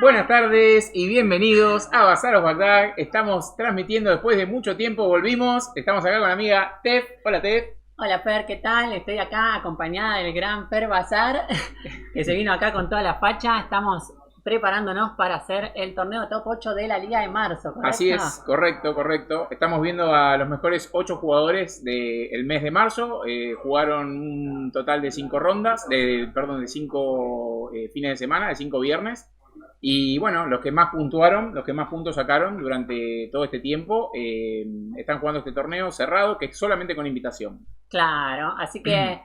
Buenas tardes y bienvenidos a Bazaros Bagdad. Estamos transmitiendo después de mucho tiempo, volvimos. Estamos acá con la amiga Tef. Hola Tef. Hola Fer, ¿qué tal? Estoy acá acompañada del gran Fer Bazar, que se vino acá con toda la facha. Estamos preparándonos para hacer el torneo Top 8 de la Liga de Marzo, ¿correcto? Así es, correcto. Estamos viendo a los mejores 8 jugadores del mes de marzo. Jugaron un total de 5 rondas, de 5 fines de semana, de 5 viernes. Y bueno, los que más puntuaron, los que más puntos sacaron durante todo este tiempo, están jugando este torneo cerrado, que es solamente con invitación. Claro, así que,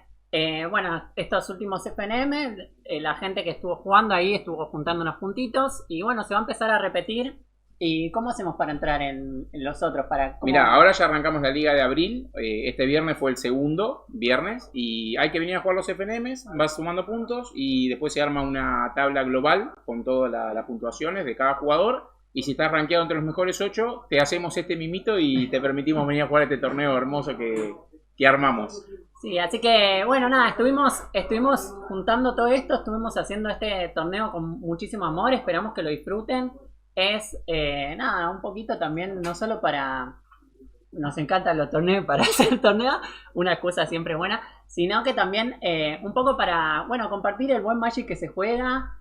bueno, estos últimos FNM, la gente que estuvo jugando ahí estuvo juntando unos puntitos. Y bueno, se va a empezar a repetir. ¿Y cómo hacemos para entrar en los otros? Mirá, ahora ya arrancamos la Liga de Abril. Este viernes fue el segundo viernes. Y hay que venir a jugar los FNMs. Vas sumando puntos. Y después se arma una tabla global con todas las puntuaciones de cada jugador. Y si estás rankeado entre los mejores 8, te hacemos este mimito y te permitimos venir a jugar este torneo hermoso que armamos. Sí, así que bueno, nada, estuvimos juntando todo esto, estuvimos haciendo este torneo con muchísimo amor, esperamos que lo disfruten. Es, nada, un poquito también, no solo para... Nos encantan los torneos para hacer torneo, una excusa siempre buena, sino que también un poco para, bueno, compartir el buen Magic que se juega,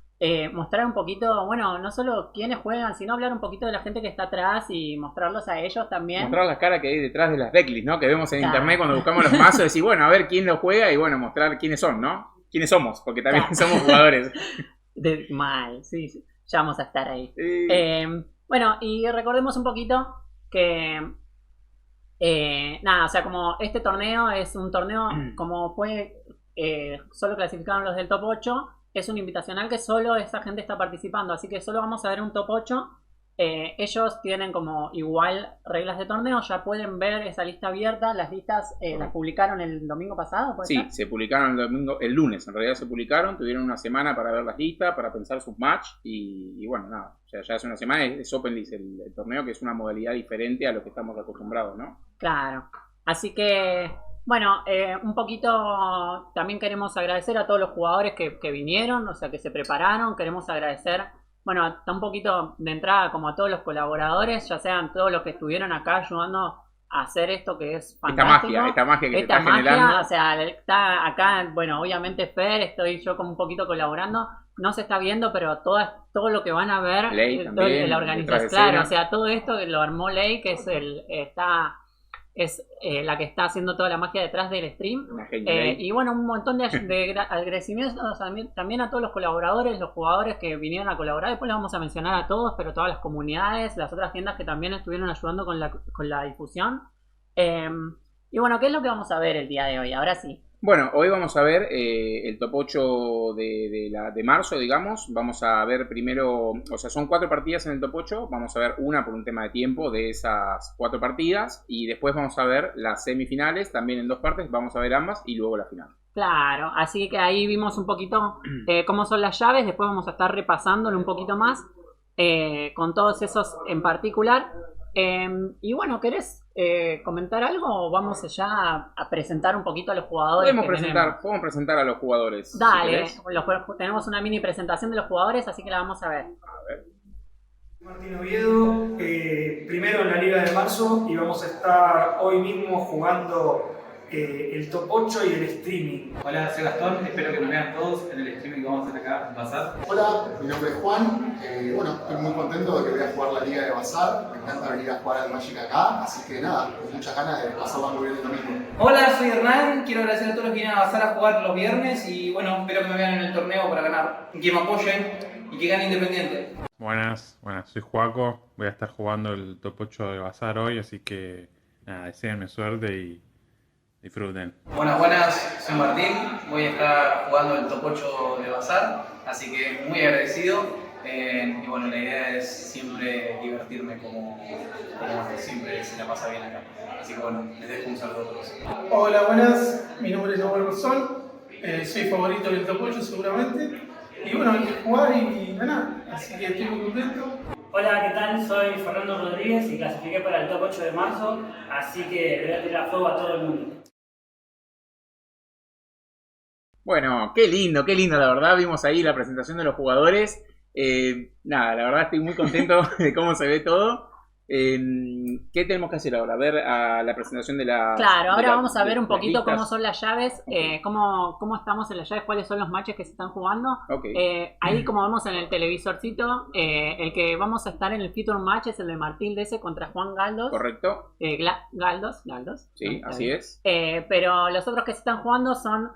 mostrar un poquito, bueno, no solo quiénes juegan, sino hablar un poquito de la gente que está atrás y mostrarlos a ellos también. Mostrar las caras que hay detrás de las decklists, ¿no? Que vemos en internet cuando buscamos los mazos, decir, bueno, a ver quién lo juega y bueno, mostrar quiénes son, ¿no? Quiénes somos, porque también somos jugadores. Mal, sí, ya vamos a estar ahí. Bueno, y recordemos un poquito que nada, o sea, como este torneo es un torneo, como fue, solo clasificaron los del top 8, es un invitacional que solo esa gente está participando, así que solo vamos a ver un top 8. Ellos tienen como igual reglas de torneo, ya pueden ver esa lista abierta. Las listas las publicaron el domingo pasado, ¿puede Sí, ser? se publicaron el lunes, en realidad se publicaron, tuvieron una semana para ver las listas, para pensar sus match y bueno, nada, o sea, ya hace una semana es Open List el torneo, que es una modalidad diferente a lo que estamos acostumbrados, ¿no? Claro, así que bueno, un poquito también queremos agradecer a todos los jugadores que vinieron, o sea, que se prepararon. Queremos agradecer, bueno, hasta un poquito de entrada como a todos los colaboradores, ya sean todos los que estuvieron acá ayudando a hacer esto que es fantástico. Esta magia que Esta se está generando. o sea, está acá, bueno, obviamente Fer, estoy yo como un poquito colaborando. No se está viendo, pero todo lo que van a ver, Ley también, la detrás de organización, escena. claro, o sea, todo esto que lo armó Ley, que es la que está haciendo toda la magia detrás del stream. Y bueno, un montón de agradecimientos también a todos los colaboradores, los jugadores que vinieron a colaborar. Después les vamos a mencionar a todos, pero todas las comunidades, las otras tiendas que también estuvieron ayudando con la difusión. Y bueno, ¿qué es lo que vamos a ver el día de hoy? Ahora sí. Bueno, hoy vamos a ver el top 8 de marzo, digamos. Vamos a ver primero, o sea, son 4 partidas en el top 8. Vamos a ver una por un tema de tiempo de esas 4 partidas. Y después vamos a ver las semifinales, también en 2 partes. Vamos a ver ambas y luego la final. Claro, así que ahí vimos un poquito cómo son las llaves. Después vamos a estar repasándolo un poquito más con todos esos en particular. Y bueno, ¿querés comentar algo o vamos ya a presentar un poquito a los jugadores? Podemos presentar a los jugadores. Dale, Si tenemos una mini presentación de los jugadores, así que la vamos a ver. a ver. Martín Oviedo, primero en la Liga de Marzo y vamos a estar hoy mismo jugando el top 8 y el streaming. Hola, soy Gastón, espero que nos vean todos en el streaming que vamos a hacer acá en Bazar. Hola, mi nombre es Juan. Bueno, estoy muy contento de que voy a jugar la Liga de Bazar. Me encanta venir a jugar al Magic acá, así que nada, con muchas ganas de pasarla muy bien el domingo. Hola, soy Hernán, quiero agradecer a todos los que vienen a Bazar a jugar los viernes y bueno, espero que me vean en el torneo para ganar, que me apoyen y que gane Independiente. Buenas, soy Joaco, voy a estar jugando el top 8 de Bazar hoy, así que nada, deseenme suerte y disfruten. Buenas, soy Martín, voy a estar jugando el top 8 de Bazar, así que muy agradecido. Y bueno, la idea es siempre divertirme como siempre se la pasa bien acá. Así que bueno, les dejo un saludo a todos. Hola, buenas, mi nombre es Samuel Rosol, soy favorito del top 8 seguramente. Y bueno, hay que jugar y ganar, así que estoy muy contento. Hola, ¿qué tal? Soy Fernando Rodríguez y clasifiqué para el top 8 de marzo, así que le voy a tirar fuego a todo el mundo. Bueno, qué lindo, la verdad. Vimos ahí la presentación de los jugadores. Nada, la verdad estoy muy contento de cómo se ve todo. ¿Qué tenemos que hacer ahora? Ver a la presentación de la... Claro, ahora de la- vamos a ver un de las poquito cómo listas. son las llaves, Ok. cómo estamos en las llaves, cuáles son los matches que se están jugando. Ok. Ahí como vemos en el televisorcito, el que vamos a estar en el feature match es el de Martín Lese contra Juan Galdos. Correcto. Galdos. Sí, ¿no? Está así bien. es. Pero los otros que se están jugando son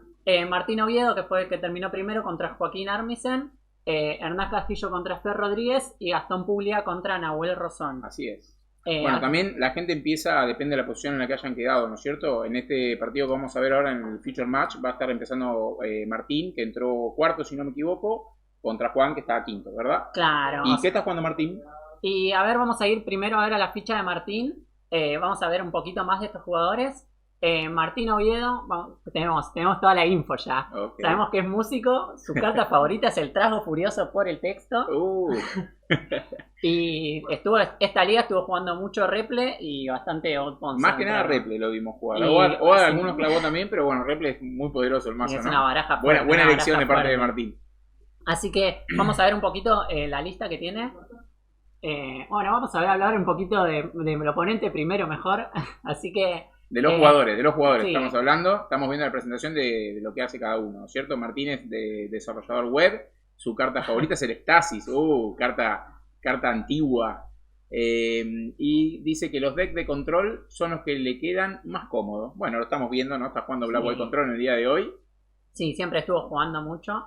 Martín Oviedo, que fue el que terminó primero, contra Joaquín Armisen, Hernán Castillo contra Fer Rodríguez y Gastón Puglia contra Nahuel Rosón. Así es. Bueno, Acá- también la gente empieza, depende de la posición en la que hayan quedado, ¿no es cierto? En este partido que vamos a ver ahora en el Feature Match va a estar empezando Martín, que entró cuarto, si no me equivoco, contra Juan, que está quinto, ¿verdad? Claro. ¿Y qué está jugando Martín? Y a ver, vamos a ir primero a ver a la ficha de Martín. Vamos a ver un poquito más de estos jugadores. Martín Oviedo, tenemos toda la info ya. Ok. Sabemos que es músico, su carta favorita es el Trago Furioso por el texto. Y esta liga estuvo jugando mucho Reple y bastante Odd Concentrate. Más que nada Reple lo vimos jugar. Y- O sí. algunos clavó también, pero bueno, Reple es muy poderoso el Y mazo, es ¿no? una baraja Buena fuerte, una elección de baraja parte de fuerte. Martín. Así que vamos a ver un poquito la lista que tiene. Bueno, vamos a hablar un poquito del oponente primero mejor. Así que De los jugadores sí. estamos hablando. Estamos viendo la presentación de lo que hace cada uno, ¿cierto? Martín es de desarrollador web. Su carta favorita es el Stasis. Carta antigua. Y dice que los decks de control son los que le quedan más cómodos. Bueno, lo estamos viendo, ¿no? Está jugando Black Sí. White Control en el día de hoy. sí, siempre estuvo jugando mucho.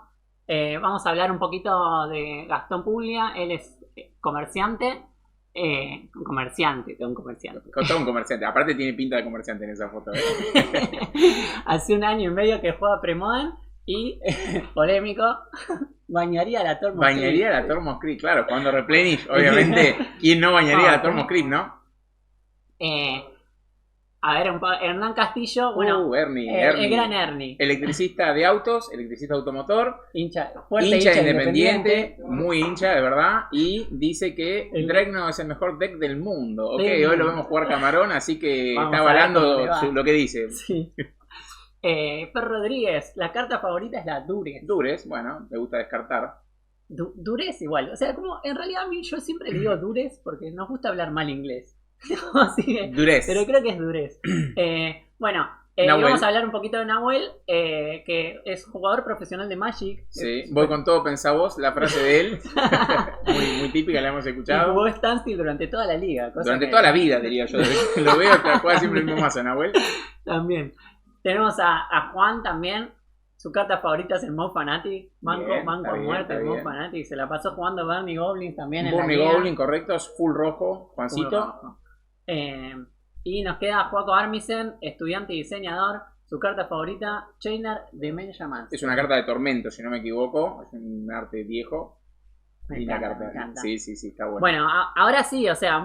Vamos a hablar un poquito de Gastón Puglia. Él es comerciante. Todo un comerciante. Con todo un comerciante. Aparte tiene pinta de comerciante en esa foto. ¿eh? Hace un año y medio que juega Premodern y, polémico, bañaría la Tormo Bañaría la Tormos Creek, claro, jugando Replenish, obviamente. ¿Quién no bañaría la Tormos Creek, no? A ver, Hernán Castillo, bueno, Ernie. el gran Ernie, Electricista de autos, electricista automotor, fuerte hincha independiente, muy hincha, de verdad, y dice que El- Dregno es el mejor deck del mundo. Ok, Del hoy lo mundo. vemos jugar Camarón, así que Vamos está a ver avalando cómo le va. lo que dice. Sí. Fer Rodríguez, la carta favorita es la Dures. Dures, bueno, le gusta descartar. Dures igual, o sea, como en realidad a mí yo siempre le digo Dures porque nos gusta hablar mal inglés. Así que, Dures. pero creo que es Dures. Bueno, Nahuel. vamos a hablar un poquito de Nahuel, que es jugador profesional de Magic. Sí, voy con todo, pensá vos, la frase de él. muy típica, la hemos Y escuchado. jugó Standstill durante toda la liga. cosa Durante que- toda la vida, diría yo. Desde que lo veo, juega siempre el mismo mazo, Nahuel. También. Tenemos a Juan también. Su carta favorita es el Mob Fanatic. Banco Bien, a está bien, muerte, el está Mob bien. Fanatic. Se la pasó jugando Bernie Goblins también en Burnie la liga. Goblin, correcto, es full rojo, Juancito. Rojo. Y nos queda Joaco Armisen, estudiante y diseñador. Su carta favorita, Chainer de Benjamin. Es una carta de tormento, si no me equivoco. Es un arte viejo. Me Linda encanta, carta. me encanta. Sí, está bueno. Bueno, ahora sí, o sea,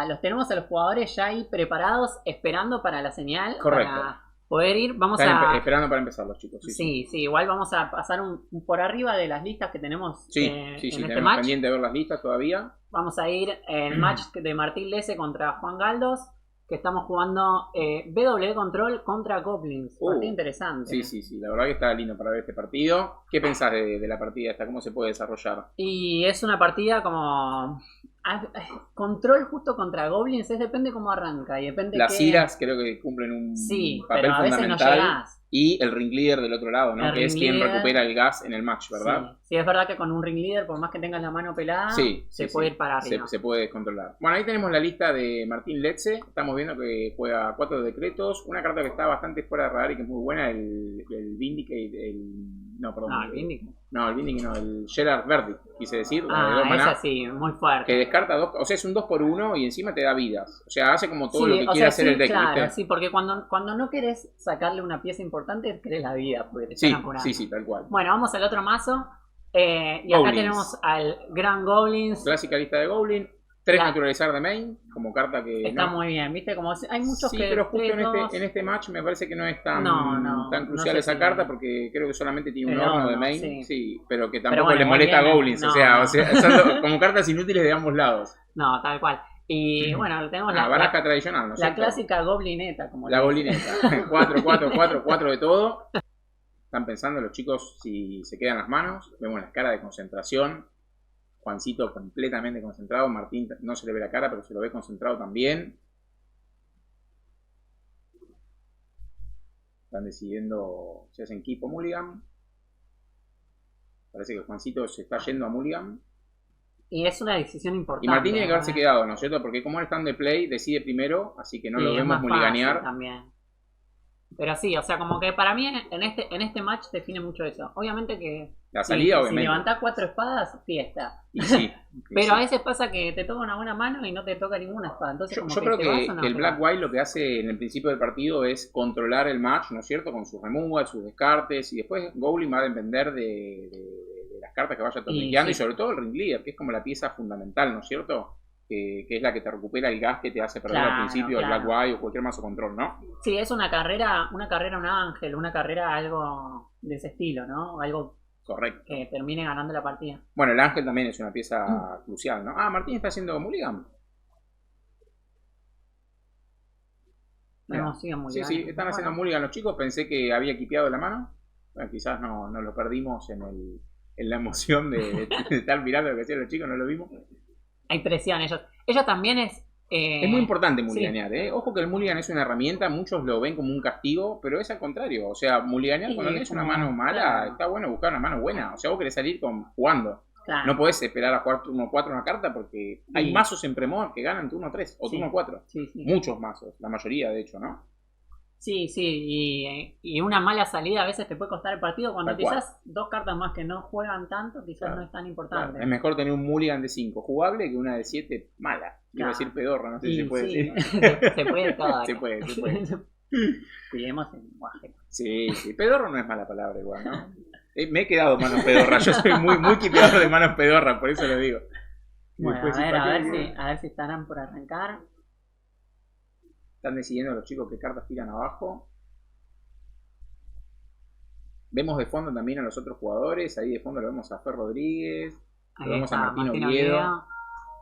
los tenemos a los jugadores ya ahí preparados, esperando para la señal. Correcto. Para poder ir. Vamos Están a. esperando para empezar los chicos. Sí, igual vamos a pasar por arriba de las listas que tenemos Sí, en este tenemos match. pendiente de ver las listas todavía. Vamos a ir el match de Martín Lese contra Juan Galdos, que estamos jugando BW Control contra Goblins. Partido interesante. Sí, la verdad que está lindo para ver este partido. ¿Qué pensás de la partida esta? ¿Cómo se puede desarrollar? Y es una partida como... Control justo contra Goblins, depende cómo arranca y depende Las qué... iras creo que cumplen un Sí, papel pero a veces no fundamental. llegás. Y el ring leader del otro lado, ¿no? El Que es ring quien leader. recupera el gas en el match, ¿verdad? Sí, es verdad que con un ring leader, por más que tengas la mano pelada, se puede ir para arriba. Se puede descontrolar. Bueno, ahí tenemos la lista de Martín Letze. Estamos viendo que juega 4 decretos. Una carta que está bastante fuera de radar y que es muy buena, el Vindicate, No, el Vindicate. No, el Vindicate no, el Gerard Verdict, quise decir. la de dos maná, esa sí, muy fuerte. que descarta dos, o sea, es un 2x1 y encima te da vidas. O sea, hace como todo lo que quiere hacer el deck, claro, ¿viste? sí, porque cuando no querés sacarle una pieza importante, querés la vida, porque te Sí, están apurando. sí, tal cual. Bueno, vamos al otro mazo. Y acá Goblins. tenemos al Gran Goblins. Clásica lista de Goblin. 3 Claro. naturalizar de main, como carta que... Está no. muy bien, ¿viste? Como hay muchos Sí, que... pero justo en todos- este match me parece que no es tan, No, tan no crucial sé esa si- carta porque creo que solamente tiene un El horno de horno, main, sí. pero que tampoco bueno, le molesta muy a bien, Goblins, no, o sea, no. son como cartas inútiles de ambos lados. No, tal cual. Y bueno, tenemos La baraja tradicional, ¿no es la cierto? clásica Goblineta, como La le dicen. Goblineta. 4, 4, 4, 4 de todo. Están pensando los chicos si se quedan las manos. Vemos las caras de concentración. Juancito completamente concentrado. Martín no se le ve la cara, pero se lo ve concentrado también. Están decidiendo si hacen keep o mulligan. Parece que Juancito se está yendo a mulligan. Y es una decisión importante. Y Martín tiene que haberse quedado, ¿no es cierto? Porque como él está en the play, decide primero, así que no Sí, lo es vemos más mulliganear. fácil también. Pero sí, o sea, como que para mí en este match define mucho eso. Obviamente que La salida, si obviamente. levantás 4 espadas, fiesta. Y sí. Pero a veces pasa que te toca una buena mano y no te toca ninguna espada. Entonces, Yo como creo te vas que o no el te Black vas. White lo que hace en el principio del partido es controlar el match, ¿no es cierto? Con sus removals, sus descartes, y después Goblin va a depender de las cartas que vaya torniqueando y sí. sobre todo el ring leader, que es como la pieza fundamental, ¿no es cierto? Que es la que te recupera el gas que te hace perder al Claro, principio el claro. Black White o cualquier mazo control, ¿no? Sí, es una carrera un ángel, una carrera algo de ese estilo, ¿no? Algo Correcto. que termine ganando la partida. Bueno, el ángel también es una pieza crucial, ¿no? Ah, Martín está haciendo mulligan. No, sigan muy Sí, sí, están haciendo mulligan los chicos. Pensé que había equipeado la mano. Bueno, quizás no lo perdimos en la emoción de estar mirando lo que hacían los chicos, no lo vimos. Hay presión, ellos también es... Es muy importante sí. mulliganear, ¿eh? Ojo que el mulligan es una herramienta, muchos lo ven como un castigo, pero es al contrario. O sea, mulliganear Sí, cuando tienes una como- mano mala, claro. está bueno buscar una mano buena. O sea, vos querés salir jugando. Claro. No podés esperar a jugar turno 4 una carta porque hay Sí. mazos en Premor que ganan turno 3 o Sí. turno 4. Sí, sí. Muchos mazos, la mayoría de hecho, ¿no? Sí, y una mala salida a veces te puede costar el partido cuando Tal cual. quizás dos cartas más que no juegan tanto, quizás Claro, no es tan Claro, importante. es mejor tener un mulligan de 5 jugable que una de 7 mala. Iba a Claro. decir pedorra, no sé si Y se puede sí, decir. se puede todo. Se puede, se puede. Cuidemos el lenguaje. Sí, sí, pedorro no es mala palabra igual, ¿no? Me he quedado manos pedorra, yo soy muy quipeador de manos pedorra, por eso lo digo. Y Bueno, después, a ver si estarán por arrancar. Están decidiendo los chicos qué cartas tiran abajo. Vemos de fondo también a los otros jugadores. Ahí de fondo lo vemos a Fer Rodríguez. Ahí Lo vemos a está, Martín Martín Oviedo, Oviedo.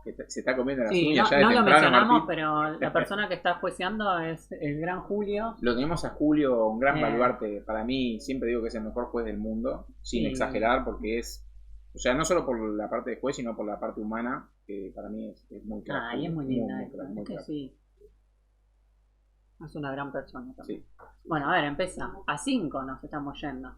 que se está comiendo las Sí, uñas ya de no lo temprano, mencionamos, Martín. pero la persona que está jueceando es el gran Julio. Lo tenemos a Julio, un gran Eh. baluarte. Para mí, siempre digo que es el mejor juez del mundo, sin Sí. exagerar, porque es... O sea, no solo por la parte de juez, sino por la parte humana, que para mí es muy claro. Ah, y es muy linda. Muy Es que crack. sí. Es una gran persona también. Sí. Bueno, a ver, empieza. A 5 nos estamos yendo.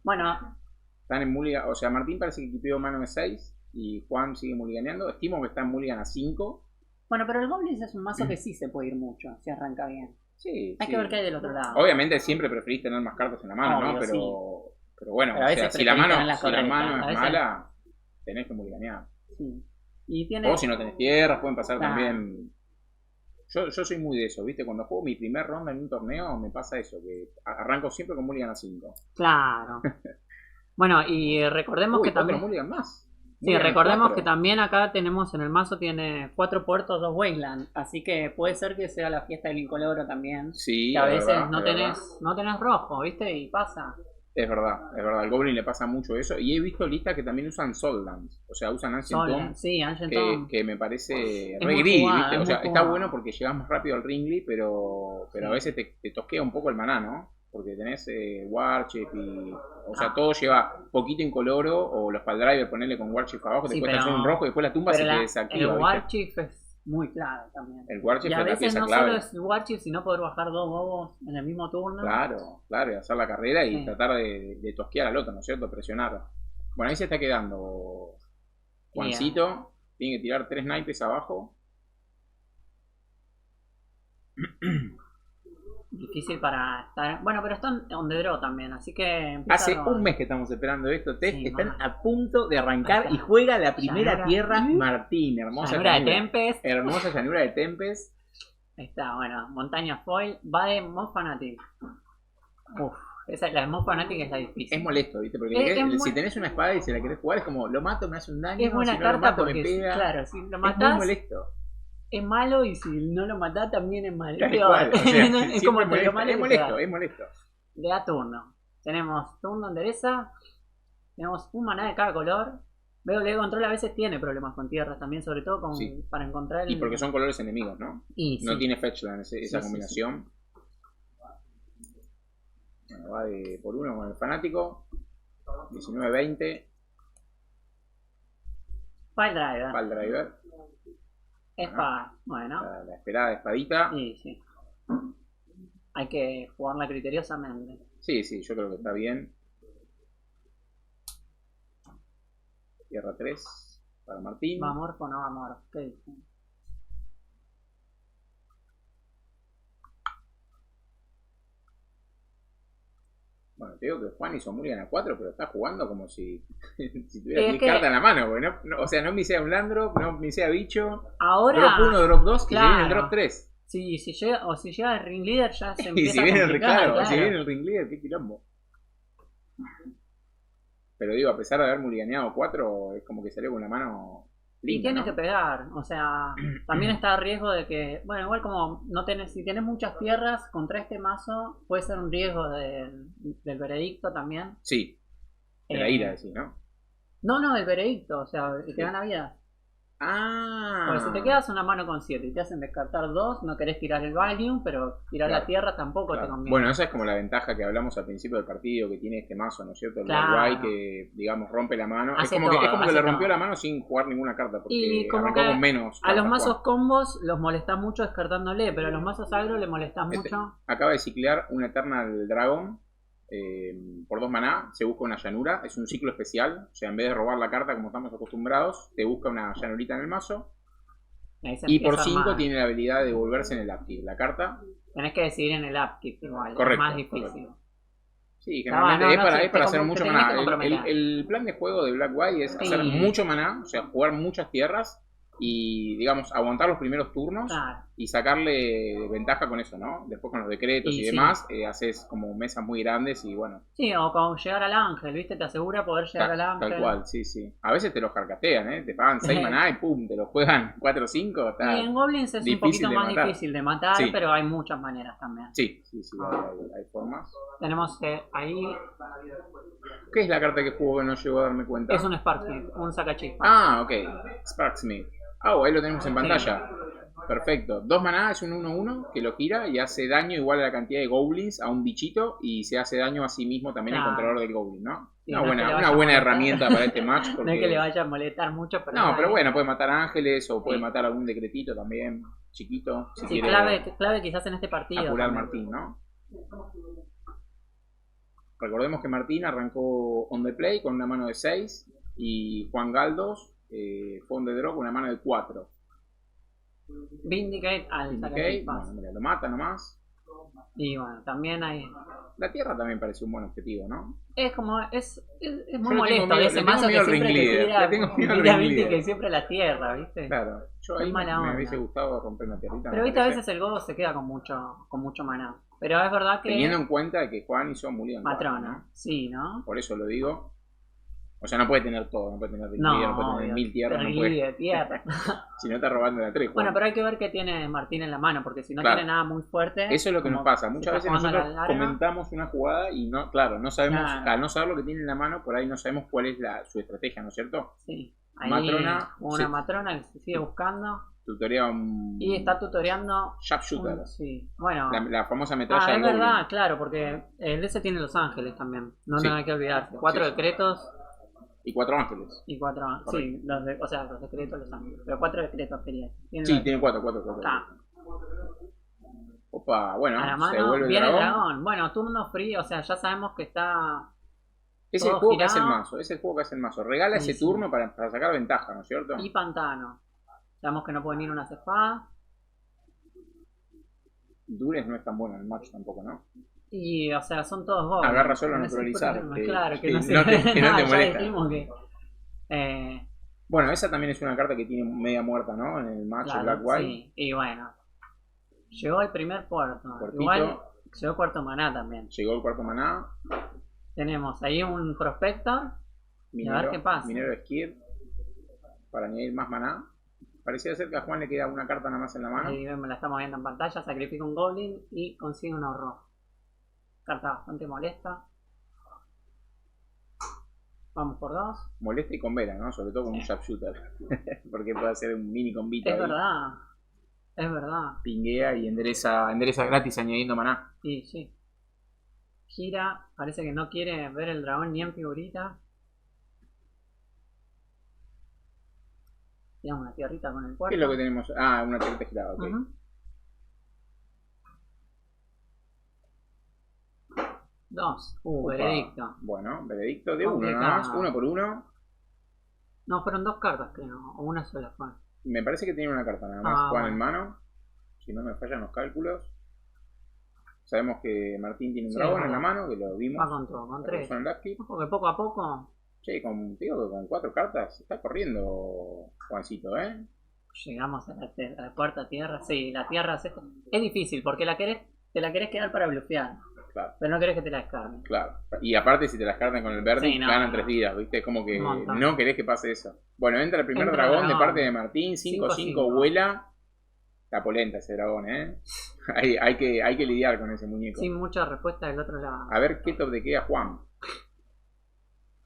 Bueno, Están en mulligan, o sea, Martín parece que quipeó mano de 6 y Juan sigue mulliganeando. Estimo que está en mulligan a 5. bueno, pero el Goblins es un mazo que sí se puede ir mucho, si arranca bien. Sí, Hay sí. que ver qué hay del otro lado. Obviamente siempre preferís tener más cartas en la mano, Obvio, ¿no? Pero bueno, Pero a o sea, veces si la preferís mano, tener las si la correctas, mano a es veces- mala, tenés que mulliganear. Sí. Y tiene... O si no tenés tierras, pueden pasar Claro. también. Yo soy muy de eso, ¿viste? Cuando juego mi primer ronda en un torneo, me pasa eso, que arranco siempre con mulligan a 5. Claro. Bueno, y recordemos que también... otro mulligan más. Sí, Mulligan recordemos 4. que también acá tenemos en el mazo tiene 4 puertos, 2 Wasteland, así que puede ser que sea la fiesta del incoloro también. Sí, Que a es veces verdad, no es no tenés rojo, ¿viste? Y pasa. Es verdad, es verdad. Al Goblin le pasa mucho eso. Y he visto listas que también usan Soullands. O sea, usan Ancient Tomb, Sí, Ancient Tomb. que me parece Es re muy gris, jugada, ¿viste? es O sea, muy está jugada. bueno porque llegas más rápido al Ringly, pero Sí. a veces te tosquea un poco el maná, ¿no? Porque tenés Warchip y... O sea, Ah. todo lleva poquito incoloro, o los Paldriver ponerle con Warchip abajo, Sí, después te pero- hace un rojo y después la tumba se Pero te el desactiva, ¿viste? Warchief es muy clave también. El Warchip Y es a la veces pieza no clave. solo es Warchief, sino poder bajar 2 bobos en el mismo turno. Claro, y hacer la carrera y Sí. tratar de tosquear al otro, ¿no es cierto? Presionar. Bueno, ahí se está quedando Juancito. Tiene que tirar 3 naipes abajo. Difícil para estar... Bueno, pero están on the draw también, así que... empieza Hace a- un mes que estamos esperando esto, Tess. Sí, Están mamá. a punto de arrancar Ahí y está. juega la primera Llanura. tierra Martín. Hermosa Llanura de llanura. Tempest. Hermosa llanura de Tempest. Ahí está, bueno, Montaña Foil. Va de Mob Fanatic. Uf, la de Mob Fanatic es la difícil. Es molesto, ¿viste? Porque Es si muy- tenés una espada y se la querés jugar, es como lo mato, me hace un daño. Es buena si no carta lo mato, porque, me pega. claro, si lo Es muy matás molesto. es malo y si no lo matás también es malo. Tal Peor. cual, o sea, es siempre como molesto, entre lo malo y es lo molesto, peor. es molesto. Le da turno. Tenemos turno endereza. Tenemos un maná de cada color. Veo que el control a veces tiene problemas con tierras también, sobre todo con, Sí. para encontrar el... Y porque son colores enemigos, ¿no? Y No sí. tiene fetchland esa Sí, combinación. Bueno, va de por uno con el fanático. 19-20. Pile Driver. Pile Driver. Espada. Bueno. La esperada espadita. Sí, sí. Hay que jugarla criteriosamente. Sí, sí, yo creo que está bien. Tierra 3 para Martín. ¿Va Morph o no va Morph? ¿Qué dicen? Bueno, te digo que Juan hizo Murian a 4, pero está jugando como si, si tuviera Es 10 que- cartas en la mano. Porque o sea, no misea un Landrop, no misea bicho. Ahora, Drop 1, drop 2 y se viene el claro. drop 3. si llega el Ring Leader ya se Y empieza si a viene el complicar, reclamo, si claro. viene el ring leader, qué quilombo. Pero digo, a pesar de haber murianeado 4, es como que salió con una mano Y linda, tienes ¿no? que pegar, o sea, también está a riesgo de que, bueno, igual como no tenés, si tenés muchas tierras contra este mazo, puede ser un riesgo del veredicto también. Sí, de la Eh, ira, decís, ¿no? No, del veredicto, o sea, el que gana vida. Ah. Porque si te quedas una mano con 7 y te hacen descartar 2, no querés tirar el Valium, pero tirar Claro, la tierra tampoco claro. te conviene. Bueno, esa es como la ventaja que hablamos al principio del partido que tiene este mazo, ¿no es cierto? El Claro. Black White que, digamos, rompe la mano. Hace es como todo, que hace le rompió todo. la mano sin jugar ninguna carta, porque Y como arrancó que con menos a los cartas mazos jugadas. combos los molestás mucho descartándole, pero a los mazos agro le molestás Este, mucho. Acaba de ciclear un Eternal Dragon por 2 maná, se busca una llanura, es un ciclo especial, o sea, en vez de robar la carta como estamos acostumbrados, te busca una llanurita en el mazo. Ahí se Y empieza por a 5 armar. tiene la habilidad de devolverse en el upkeep. La carta, Tenés que decidir en el upkeep igual, Correcto, es más difícil. correcto. sí, No, generalmente no, es no, para, sí, es para te hacer com- mucho te tenés maná. que comprometer. El plan de juego de Black White es hacer Sí. mucho maná, o sea, jugar muchas tierras y, digamos, aguantar los primeros turnos Claro. y sacarle ventaja con eso, ¿no? Después con los decretos y Y sí. demás, haces como mesas muy grandes y bueno. Sí, o con llegar al ángel, ¿viste? Te asegura poder llegar al ángel. Tal cual, sí, sí. A veces te los carcatean, ¿eh? Te pagan 6 maná y pum, te los juegan 4 o 5. Y en Goblins es un difícil poquito de más matar. difícil de matar, Sí. pero hay muchas maneras también. Sí, sí, sí, hay formas. Tenemos ahí, ¿Qué es la carta que jugó que no llegó a darme cuenta? es un Sparksmith, un sacachispa. Ah, ok. Sparksmith. Ah, ahí lo tenemos en Sí. pantalla. Perfecto. 2 maná es un 1-1 que lo gira y hace daño igual a la cantidad de goblins a un bichito y se hace daño a sí mismo también el Claro. controlador del goblin, ¿no? Sí, una no es que buena, le una vaya a buena molestar. herramienta para este match. No Porque... es que le vaya a molestar mucho, pero... No, dale. pero bueno, puede matar ángeles o puede Sí. matar algún decretito también, chiquito, si Sí, quiere clave quizás en este partido. apurar también. Martín, ¿no? Recordemos que Martín arrancó on the play con una mano de 6 y Juan Galdos fue on the draw con una mano de 4. Vindicate al Ok, sacachispas. bueno, mira, lo mata nomás. Y bueno, también hay... La tierra también parece un buen objetivo, ¿no? Es como, es muy Yo le tengo molesto miedo- de ese le tengo mazo que miedo al siempre ring te leader, tira, le tengo miedo al tira ring Vindicate leader. siempre la tierra, ¿viste? Claro, yo Es ahí mala me onda. hubiese gustado romper una tierrita. Pero me viste, a parece. veces el godo se queda con mucho maná. Pero es verdad que... Teniendo en cuenta que Juan hizo Mulian Matrona, sí, ¿no? Por eso lo digo. O sea, no puede tener todo, no puede tener ring No, leader, no puede tener obvio, 1000 tierras, no Ring puede. leader, tierra. Si no está robando la 3. Bueno, pero hay que ver qué tiene Martín en la mano, porque si no Claro. tiene nada muy fuerte... Eso es lo que nos como pasa. si Muchas está veces jugando a la nosotros larga, comentamos una jugada y no, claro, no sabemos, Claro. al no saber lo que tiene en la mano, por ahí no sabemos cuál es su estrategia, ¿no es cierto? Sí. Ahí Matrona, una sí. matrona que se sigue buscando Tutorea un y está tutoreando... sharpshooter. Sí, bueno... La famosa metralla Ah, del es verdad, Goblin. claro, porque el ese tiene Los Ángeles también. No, Sí. no hay que olvidarse. 4 Sí. decretos Y 4 ángeles. y 4... Sí, o sea, los decretos Los Ángeles. Pero 4 decretos quería. Tiene Sí, los- tiene 4. Ah, Opa, bueno, a la se mano vuelve el viene el dragón. dragón. Bueno, turno frío, o sea, ya sabemos que está... Es el todo juego que hace el girado. mazo, es el juego que hace el mazo. Regala Sí, ese sí. turno para sacar ventaja, ¿no es cierto? Y pantano. Sabemos que no pueden ir unas espadas. Dures no es tan bueno en el match tampoco, ¿no? Y, o sea, son todos goblins. Agarra solo a Con ese neutralizar, problema, que- claro, que que no, no se te- que no te ya molesta. dijimos que... Bueno, esa también es una carta que tiene media muerta, ¿no? En el match claro, Black White. sí, y bueno. Llegó el primer puerto. Puertito. Igual llegó cuarto maná también. Llegó el cuarto maná. Tenemos ahí un prospector. Minero, a ver qué pasa. Minero Skid. Para añadir más maná. Parecía ser que a Juan le queda una carta nada más en la mano. Ahí me la estamos viendo en pantalla. Sacrifica un goblin y consigue un ahorro. Carta bastante molesta. Vamos por 2. Molesta y con vela, ¿no? Sobre todo con un sharpshooter. Porque puede hacer un mini combito Es ahí. verdad. Es verdad. Pinguea y endereza gratis añadiendo maná. Sí, sí. Gira. Parece que no quiere ver el dragón ni en figurita. Tiramos una tierrita con el ¿Qué cuarto. es lo que tenemos? Ah, una tierrita girada, ok. Ujú. 2. Opa. Veredicto. Bueno, veredicto de uno Complicado. nada más, uno por uno. No, fueron 2 cartas, creo. O una sola fue. Me parece que tiene una carta nada más, Ah, Juan bueno. en mano. Si no me fallan los cálculos. Sabemos que Martín tiene un Sí, dragón va. en la mano, que lo vimos. Va con todo, con Lo 3. usó en el upkeep. Porque poco a poco Che, digo que con 4 cartas está corriendo Juancito, ¿eh? llegamos a la cuarta tierra. Sí, la tierra es difícil porque te la querés quedar para blufear. Claro, Pero no querés que te la descarguen. claro. Y aparte si te las cartan con el verde, Sí, no, ganan no. 3 vidas, ¿viste? Es como que Un montón. no querés que pase eso. Bueno, entra el primer Entra dragón de dragón. parte de Martín, 5-5 5-5. vuela. Está polenta ese dragón, ¿eh? hay que lidiar con ese muñeco. Sin mucha respuesta del otro lado. A ver qué top de queda Juan.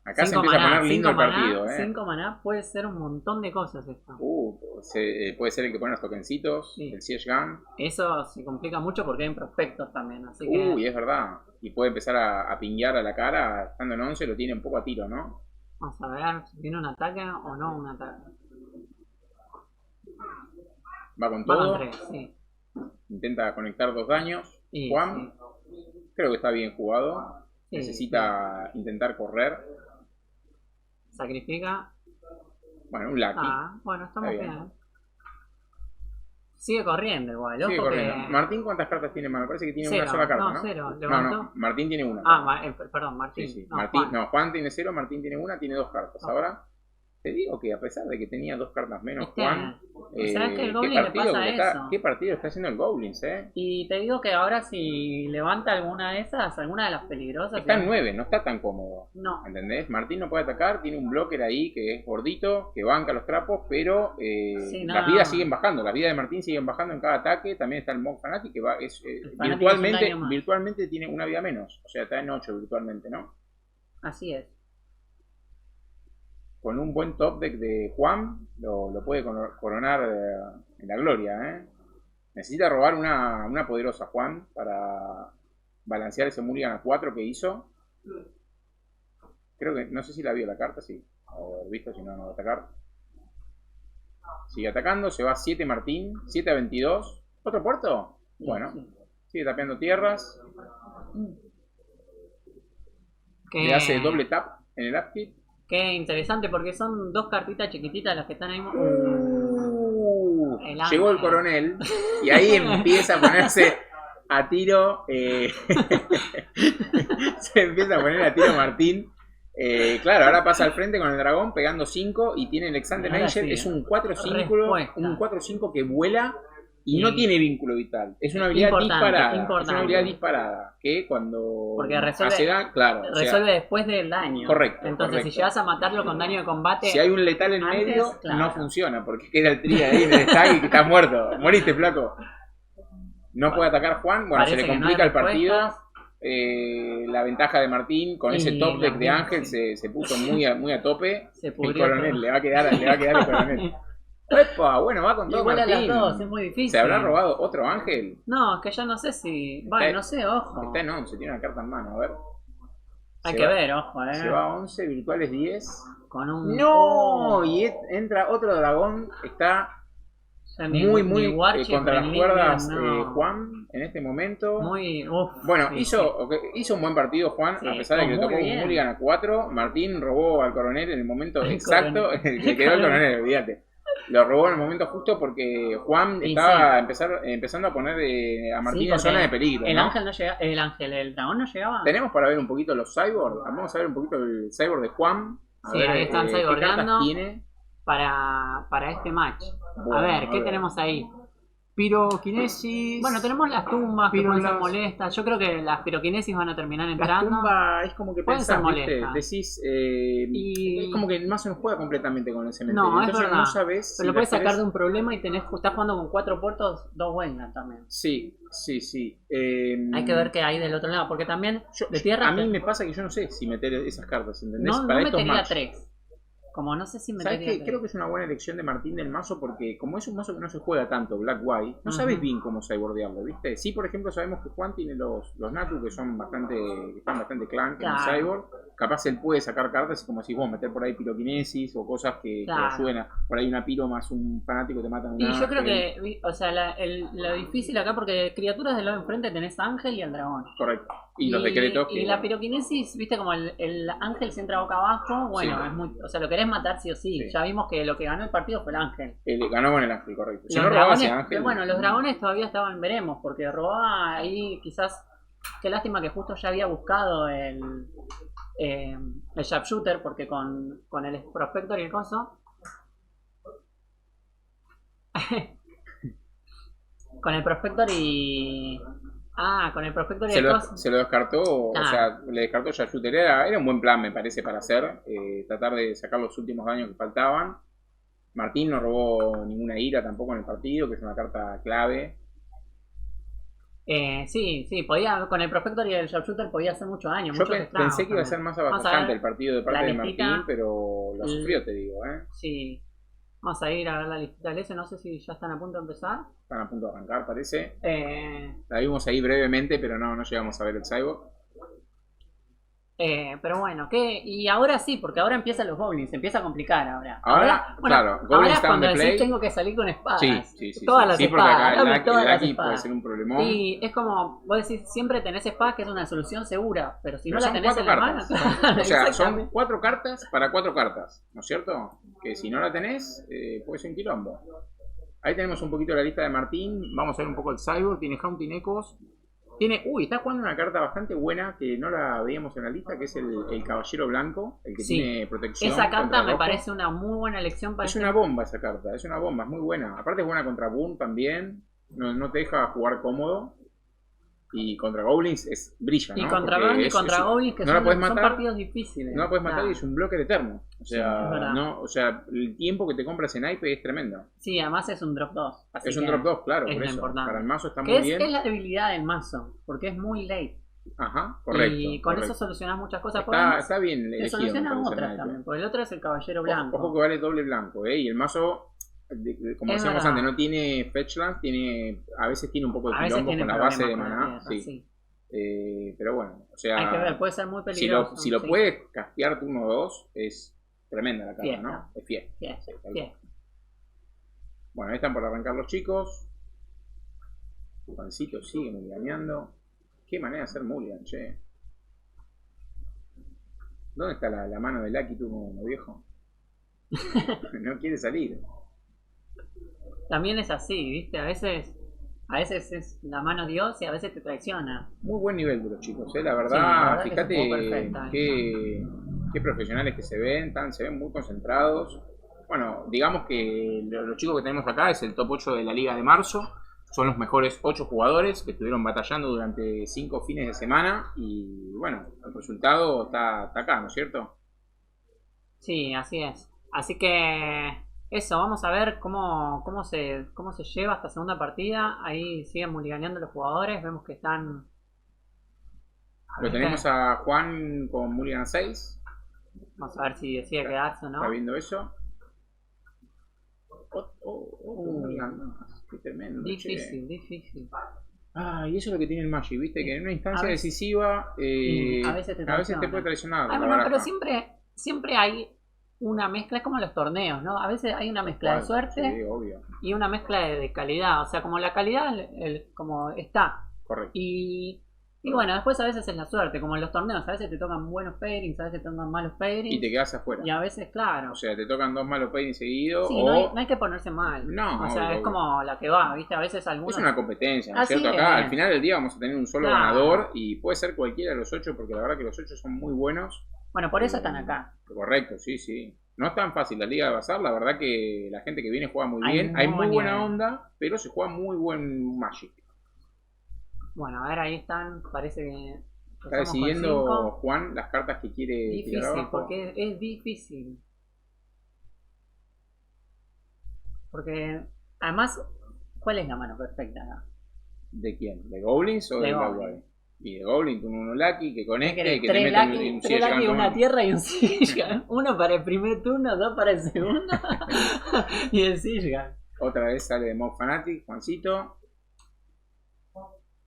Acá se 5 empieza a maná, poner lindo el 5 maná, partido, ¿eh? 5 maná puede ser un montón de cosas esto. Puede ser el que pone los tokencitos, Sí. el Siege Gun. Eso se complica mucho porque hay prospectos también, así que Y es verdad. Y puede empezar a pinguear a la cara, estando en 11 lo tiene un poco a tiro, ¿no? vamos a ver si viene un ataque o no un ataque. Va con Va todo, con 3, sí. intenta conectar 2 daños. Y, Juan, creo que está bien jugado. Sí, Necesita intentar correr. sacrifica. Bueno, un Lucky. Bueno, estamos Está bien. bien. Sigue corriendo igual, Sigue ojo corriendo. que... Martín, ¿cuántas cartas tiene en mano? Parece que tiene Cero. una sola carta, No, ¿no? cero. No, Levantó. Martín tiene una. Perdón, Martín. Sí, sí. No, Martín, Juan. Juan tiene 0, Martín tiene una, tiene 2 cartas. Ah. Ahora, te digo que a pesar de que tenía 2 cartas menos, ¿Viste? Juan. ¿Sabes que el ¿qué Goblin le partido pasa que está- eso? ¿Qué partido está haciendo el Goblins, eh? Y te digo que ahora si levanta alguna de esas, alguna de las peligrosas... Está en 9, no está tan cómodo. No, ¿Entendés? Martín no puede atacar, tiene un blocker ahí que es gordito, que banca los trapos, pero Sí, las no. vidas siguen bajando, las vidas de Martín siguen bajando en cada ataque. También está el Monk Fanatic que va, Fanatic es un daño más. virtualmente tiene una vida menos, o sea, está en 8 virtualmente, ¿no? así es. Con un buen top deck de Juan, lo puede coronar en la gloria, ¿eh? Necesita robar una poderosa Juan para balancear ese Mulligan a 4 que hizo. Creo que, no sé si la vio la carta, sí. O haber visto, si no, no va a atacar. Sigue atacando, se va a 7 Martín, 7 a 22. ¿Otro puerto? Bueno, Sí. sigue tapeando tierras. Que- Le hace doble tap en el upkeep. Qué interesante porque son 2 cartitas chiquititas las que están ahí. El ángel. Llegó el coronel y ahí empieza a ponerse a tiro. Se empieza a poner a tiro Martín. Claro, ahora pasa al frente con el dragón pegando 5 y tiene el Exander Ahora Angel. sí, Es un 4-5, respuesta. un 4-5 que vuela y no Sí. tiene vínculo vital. Es una habilidad Importante, disparada. Es importante. una habilidad disparada que cuando Porque resuelve- hace daño, claro, o sea, Resuelve después del daño. Correcto, Entonces, correcto. si llegas a matarlo con daño de combate, si hay un letal en Antes, medio, claro. no funciona, porque queda el tri ahí en el stag y que está muerto. Moriste, flaco. No puede atacar Juan, bueno, se parece le que no complica hay el partido. respuestas. La ventaja de Martín con ese Y top deck de la- Ángel se puso muy a tope. Se El pudrió coronel, todo. le va a quedar el coronel. ¡Epa! Bueno, va con todo Igual a las Martín. dos, es muy difícil. ¿Se habrá robado otro Ángel? No, es que ya no sé si. Bueno, Está- no sé, ojo. Está en 11, tiene una carta en mano, a ver. Hay Se que va- ver, ojo, Se va a 11, virtuales 10. Con un. ¡No! Y entra otro dragón. Está Ya ni- muy, ni muy Warchip, contra las ni cuerdas Lilian, no. Juan en este momento. Muy. Uf, Bueno, sí, hizo un buen partido Juan, Sí, a pesar de que le muy tocó un bien. mulligan a 4. Martín robó al coronel en el momento El exacto. coronel. Le quedó el coronel, olvídate. Lo robó en el momento justo porque Juan Y estaba empezando a poner a Martín Sí, en porque zona de peligro. El ¿no? ángel no llega. El dragón no llegaba. Tenemos para ver un poquito los cyborg. Vamos a ver un poquito el cyborg de Juan. A Sí, ver, ahí están qué cartas cyborgando. tiene. Para este match. Bueno, a ver, a ¿qué ver. tenemos ahí? Piroquinesis. Bueno, tenemos las tumbas que pueden ser Pirulas. molestas. Yo creo que las piroquinesis van a terminar La entrando. tumba es como que Pueden ser pensás, ¿viste? molestas. Decís, Y- es como que el mazo no juega completamente con el cementerio. No, es Entonces verdad. no sabes Pero lo si puedes la sacar querés- de un problema y estás jugando con 4 puertos, 2 Wayland también. Sí, sí, sí. Hay que ver qué hay del otro lado, porque también de tierra a mí me pasa que yo no sé si meter esas cartas, ¿entendés? no Para estos metería match. 3. Como no sé si ¿Sabes metería qué? 3. Creo que es una buena elección de Martín del mazo porque como es un mazo que no se juega tanto Black White, no sabes bien cómo cybordearlo, ¿viste? Sí, por ejemplo, sabemos que Juan tiene los Natu que están bastante clank en Claro. el cyborg. capaz él puede sacar cartas y como decís vos, meter por ahí piroquinesis o cosas que Claro. ayuden a, por ahí una piro más un fanático te matan un Y yo creo ángel. que, o sea, lo difícil acá, porque criaturas del lado enfrente tenés ángel y el dragón. Correcto. Y los decretos Y la piroquinesis, viste, como el ángel se entra boca abajo, bueno, Sí. es muy, o sea, lo querés matar sí o sí. Sí. Ya vimos que lo que ganó el partido fue el ángel. ganó con el ángel, correcto. Si Los no robaba ese dragones, ángel. bueno, los dragones todavía estaban, veremos, porque robaba ahí quizás, qué lástima que justo ya había buscado el sharpshooter, porque con el prospector y el coso. Con el prospector y. Ah, con el prospector y Se el lo, coso. se lo descartó, o Ah. sea, le descartó ya Shooter. Era un buen plan, me parece, para hacer. Tratar de sacar los últimos daños que faltaban. Martín no robó ninguna ira tampoco en el partido, que es una carta clave. Sí, podía, con el prospector y el sharpshooter podía hacer mucho daño. Yo muchos estragos pensé que iba a ser también. más Vamos a avasallante ver el partido de parte la de listita. Martín, pero lo sufrió, te digo, ¿eh? Sí. Vamos a ir a ver la lista del S, no sé si ya están a punto de empezar. Están a punto de arrancar, parece. Eh, La vimos ahí brevemente, pero no llegamos a ver el Cyborg. pero bueno, ¿qué? Y ahora sí, porque ahora empiezan los goblins, se empieza a complicar ahora. Ahora, claro, goblins ahora es están cuando de decís play. tengo que salir con espadas. Sí. Todas las Sí, porque espadas, acá dame el todas las Lucky puede espadas. ser un problemón. Y es como, vos decís, siempre tenés espada, que es una solución segura, pero si Pero no la son tenés 4 en la mano, cartas. O sea, son exactamente. 4 cartas para 4 cartas, ¿no es cierto? Que si no la tenés, puede ser un quilombo. Ahí tenemos un poquito la lista de Martín. Vamos a ver un poco el Cyborg. Tiene Haunting Echoes. Está jugando una carta bastante buena que no la veíamos en la lista, que es el Caballero Blanco, el que Sí. tiene protección. Esa carta contra me rojo. parece una muy buena elección para Es este- una bomba esa carta, es una bomba, es muy buena. Aparte es buena contra Boom también. No te deja jugar cómodo. Y contra Goblins brilla, ¿no? Y contra Porque Burn y contra Goblins, que no la son, puedes son matar. partidos difíciles. No la puedes matar Claro. y es un bloque eterno. O Sí, es verdad. sea, el tiempo que te compras en naipe es tremendo. Sí, además es un drop 2. así Es un que drop 2, claro, es por lo eso. importante. Para el mazo está Que muy es, bien. es la debilidad del mazo, porque es muy late. Ajá, correcto. Y con correcto. eso solucionás muchas cosas. Está bien te elegido, me solucionan parece, otras naipe. también, porque el otro es el caballero Ojo, blanco. ojo que vale doble blanco, ¿eh? Y el mazo, como Es decíamos verdad. antes, no tiene fetchlands, a veces tiene un poco de A veces quilombo tiene con la base de problemas con la maná. tierra, Sí. sí. Pero bueno, o sea, Hay que ver, puede ser muy peligroso. si lo sí. puedes castear turno 2, es tremenda la carta, Fiesta. ¿no? Es fiesta. Fiesta, Tal cual. fiesta. Bueno, ahí están por arrancar los chicos. Juancito sigue mulliganeando. Qué manera de hacer mulligan, che. ¿Dónde está la mano de Lucky, tú, viejo? No quiere salir. También es así, ¿viste? A veces es la mano Dios y a veces te traiciona. Muy buen nivel de los chicos, la Sí, la verdad. verdad que se jugó Fíjate perfecta, qué profesionales que se ven, se ven muy concentrados. Bueno, digamos que los chicos que tenemos acá es el top 8 de la Liga de Marzo. Son los mejores 8 jugadores que estuvieron batallando durante 5 fines de semana. Y bueno, el resultado está acá, ¿no es cierto? Sí, así es. Así que eso, vamos a ver cómo se lleva esta segunda partida. Ahí siguen mulliganeando los jugadores. Vemos que están. Lo tenemos a Juan con Mulligan 6. Vamos a ver si decide quedarse o no. ¿Está viendo eso? Mulligan, qué tremendo. che. Difícil. Ah, y eso es lo que tiene el Magic, viste, que en una instancia A veces- decisiva a veces te te traiciona. puede traicionar. Ah, la bueno, baraja. pero siempre hay una mezcla, es como los torneos, ¿no? A veces hay una mezcla de ¿Cuál? suerte Sí, obvio. y una mezcla de calidad. O sea, como la calidad como está. Correcto. Y bueno, después a veces es la suerte, como en los torneos, a veces te tocan buenos pairings, a veces te tocan malos pairings. Y te quedas afuera. Y a veces, claro. O sea, te tocan 2 malos pairings seguidos. Sí, o no hay que ponerse mal. No, o sea, obvio, es como la que va, ¿viste? A veces algunos. es una competencia, ¿no es Así cierto? es. Acá al final del día vamos a tener un solo Claro. ganador y puede ser cualquiera de los 8 porque la verdad que los 8 son muy buenos. Bueno, por eso están acá. Correcto, sí. No es tan fácil la Liga de Bazar, la verdad que la gente que viene juega muy Hay bien. Hay muy muy buen buena nivel. onda, pero se juega muy buen Magic. Bueno, a ver, ahí están, parece que. Está empezamos con decidiendo cinco. Juan las cartas que quiere tirar Difícil, abajo. porque es difícil. Porque, además, ¿cuál es la mano perfecta acá? ¿De quién? ¿De Goblins o De de Goblins. Black? Y de Goblin con uno Lucky que conecte y que te Tres meta Lucky, un tres Siege Lucky, Gun una con- tierra y un Siege. Uno para el primer turno, dos para el segundo. Y el Siege. Otra vez sale de Mob Fanatic, Juancito.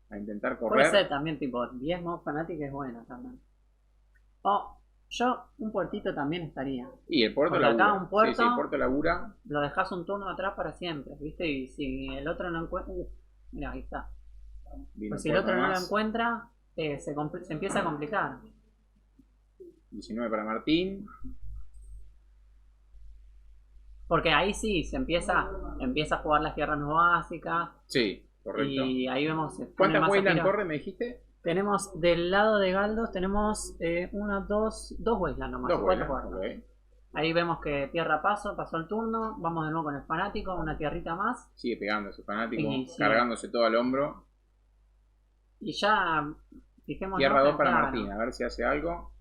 A intentar Puede correr. ser también tipo 10 Mob Fanatic es bueno también. Oh, Yo, un puertito también estaría. Y el puerto Porque acá labura. un puerto- Sí, sí, el puerto labura. Lo dejas un turno atrás para siempre, ¿viste? Y si el otro no encuentra... mira, ahí está. Vino Pues si el puerto otro no lo más. encuentra, se empieza a complicar. 19 para Martín. Porque ahí sí, empieza a jugar las tierras no básicas. Sí, correcto. Y ahí vemos... se pone ¿Cuántas más a Wayland tiro. corre, me dijiste? Tenemos del lado de Galdos, tenemos dos Wayland nomás. Dos cuatro Wayland, jugadores. ok. Ahí vemos que tierra pasó el turno. Vamos de nuevo con el fanático, una tierrita más. Sigue pegando ese fanático, Y sí. cargándose todo al hombro. Y ya, fijémonos. Tierra 2 para claro, Martín, a ver si hace algo.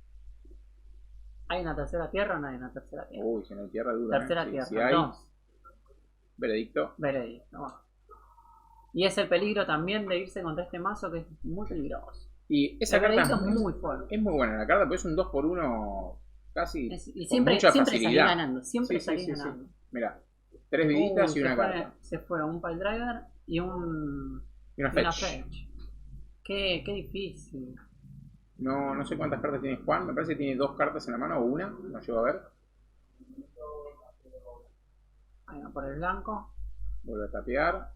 ¿Hay una tercera tierra o no hay una tercera tierra? Uy, si no hay tierra dura. Tercera Sí, tierra, si hay, 2. veredicto. Veredicto. Bueno. Y es el peligro también de irse contra este mazo que es muy peligroso. Y esa El carta veredicto es muy fuerte. es muy buena la carta, pero es un 2x1 casi. Y con siempre, mucha siempre salís facilidad. ganando. Siempre Sí, sí, salís sí, sí. ganando. Mira, 3 viditas y Se una fue- carta. Se fue un pile driver y un. Y una y una fetch. fetch. Qué difícil. No sé cuántas cartas tiene Juan, me parece que tiene 2 cartas en la mano o una, no llego a ver. Ahí va por el blanco. Vuelve a tapear.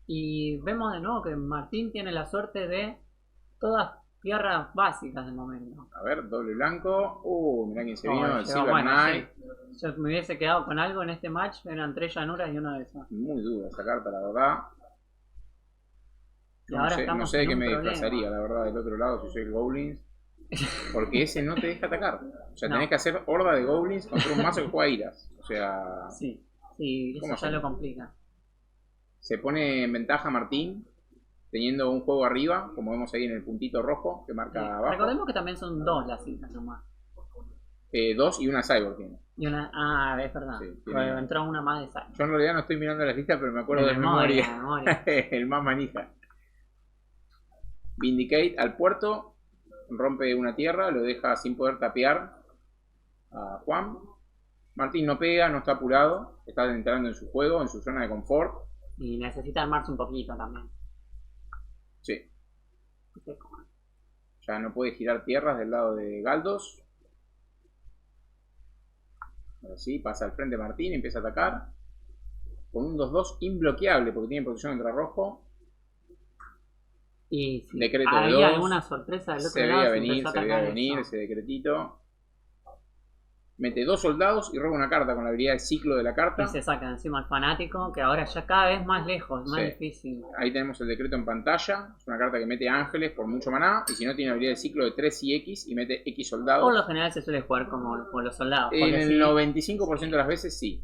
Y vemos de nuevo que Martín tiene la suerte de todas tierras básicas de momento. A ver, doble blanco. Mirá quién se vino, Oh, el llegó, Silver bueno, Knight. sí. Yo me hubiese quedado con algo en este match, eran 3 llanuras y uno de esos. Muy dura esa carta, la verdad. Y Yo ahora no sé estamos de en qué un me problema. disfrazaría, la verdad, del otro lado si soy el Goblins. Porque ese no te deja atacar. O sea, No. tenés que hacer horda de Goblins contra un mazo que juega iras. O sea, Sí, eso ¿Cómo ya son? lo complica. se pone en ventaja Martín, teniendo un juego arriba, como vemos ahí en el puntito rojo que marca Sí. abajo. Recordemos que también son 2 las islas nomás. 2 y una Cyborg tiene. Y una. Es verdad. Sí, Bueno, tiene- entró una más de sal. Yo en realidad no estoy mirando las listas, pero me acuerdo de memoria. memoria. El más manija. Vindicate al puerto, rompe una tierra, lo deja sin poder tapear a Juan. Martín no pega, no está apurado, está entrando en su juego, en su zona de confort. Y necesita armarse un poquito también. Sí, ya no puede girar tierras del lado de Galdos. Ahora sí, pasa al frente Martín, empieza a atacar. Con un 2-2 imbloqueable, porque tiene protección contra rojo. Y si Decreto de había 2. alguna sorpresa del otro Se lado, veía se venir, empezó a se veía atacar venir eso. ese decretito. Mete 2 soldados y roba una carta con la habilidad de ciclo de la carta. Y se saca encima al fanático, que ahora ya cada vez más lejos, más Sí. difícil. Ahí tenemos el decreto en pantalla. Es una carta que mete ángeles por mucho maná. Y si no, tiene habilidad de ciclo de 3 y X y mete X soldados. Por lo general se suele jugar como los soldados. En porque el sí, 95% de las veces sí.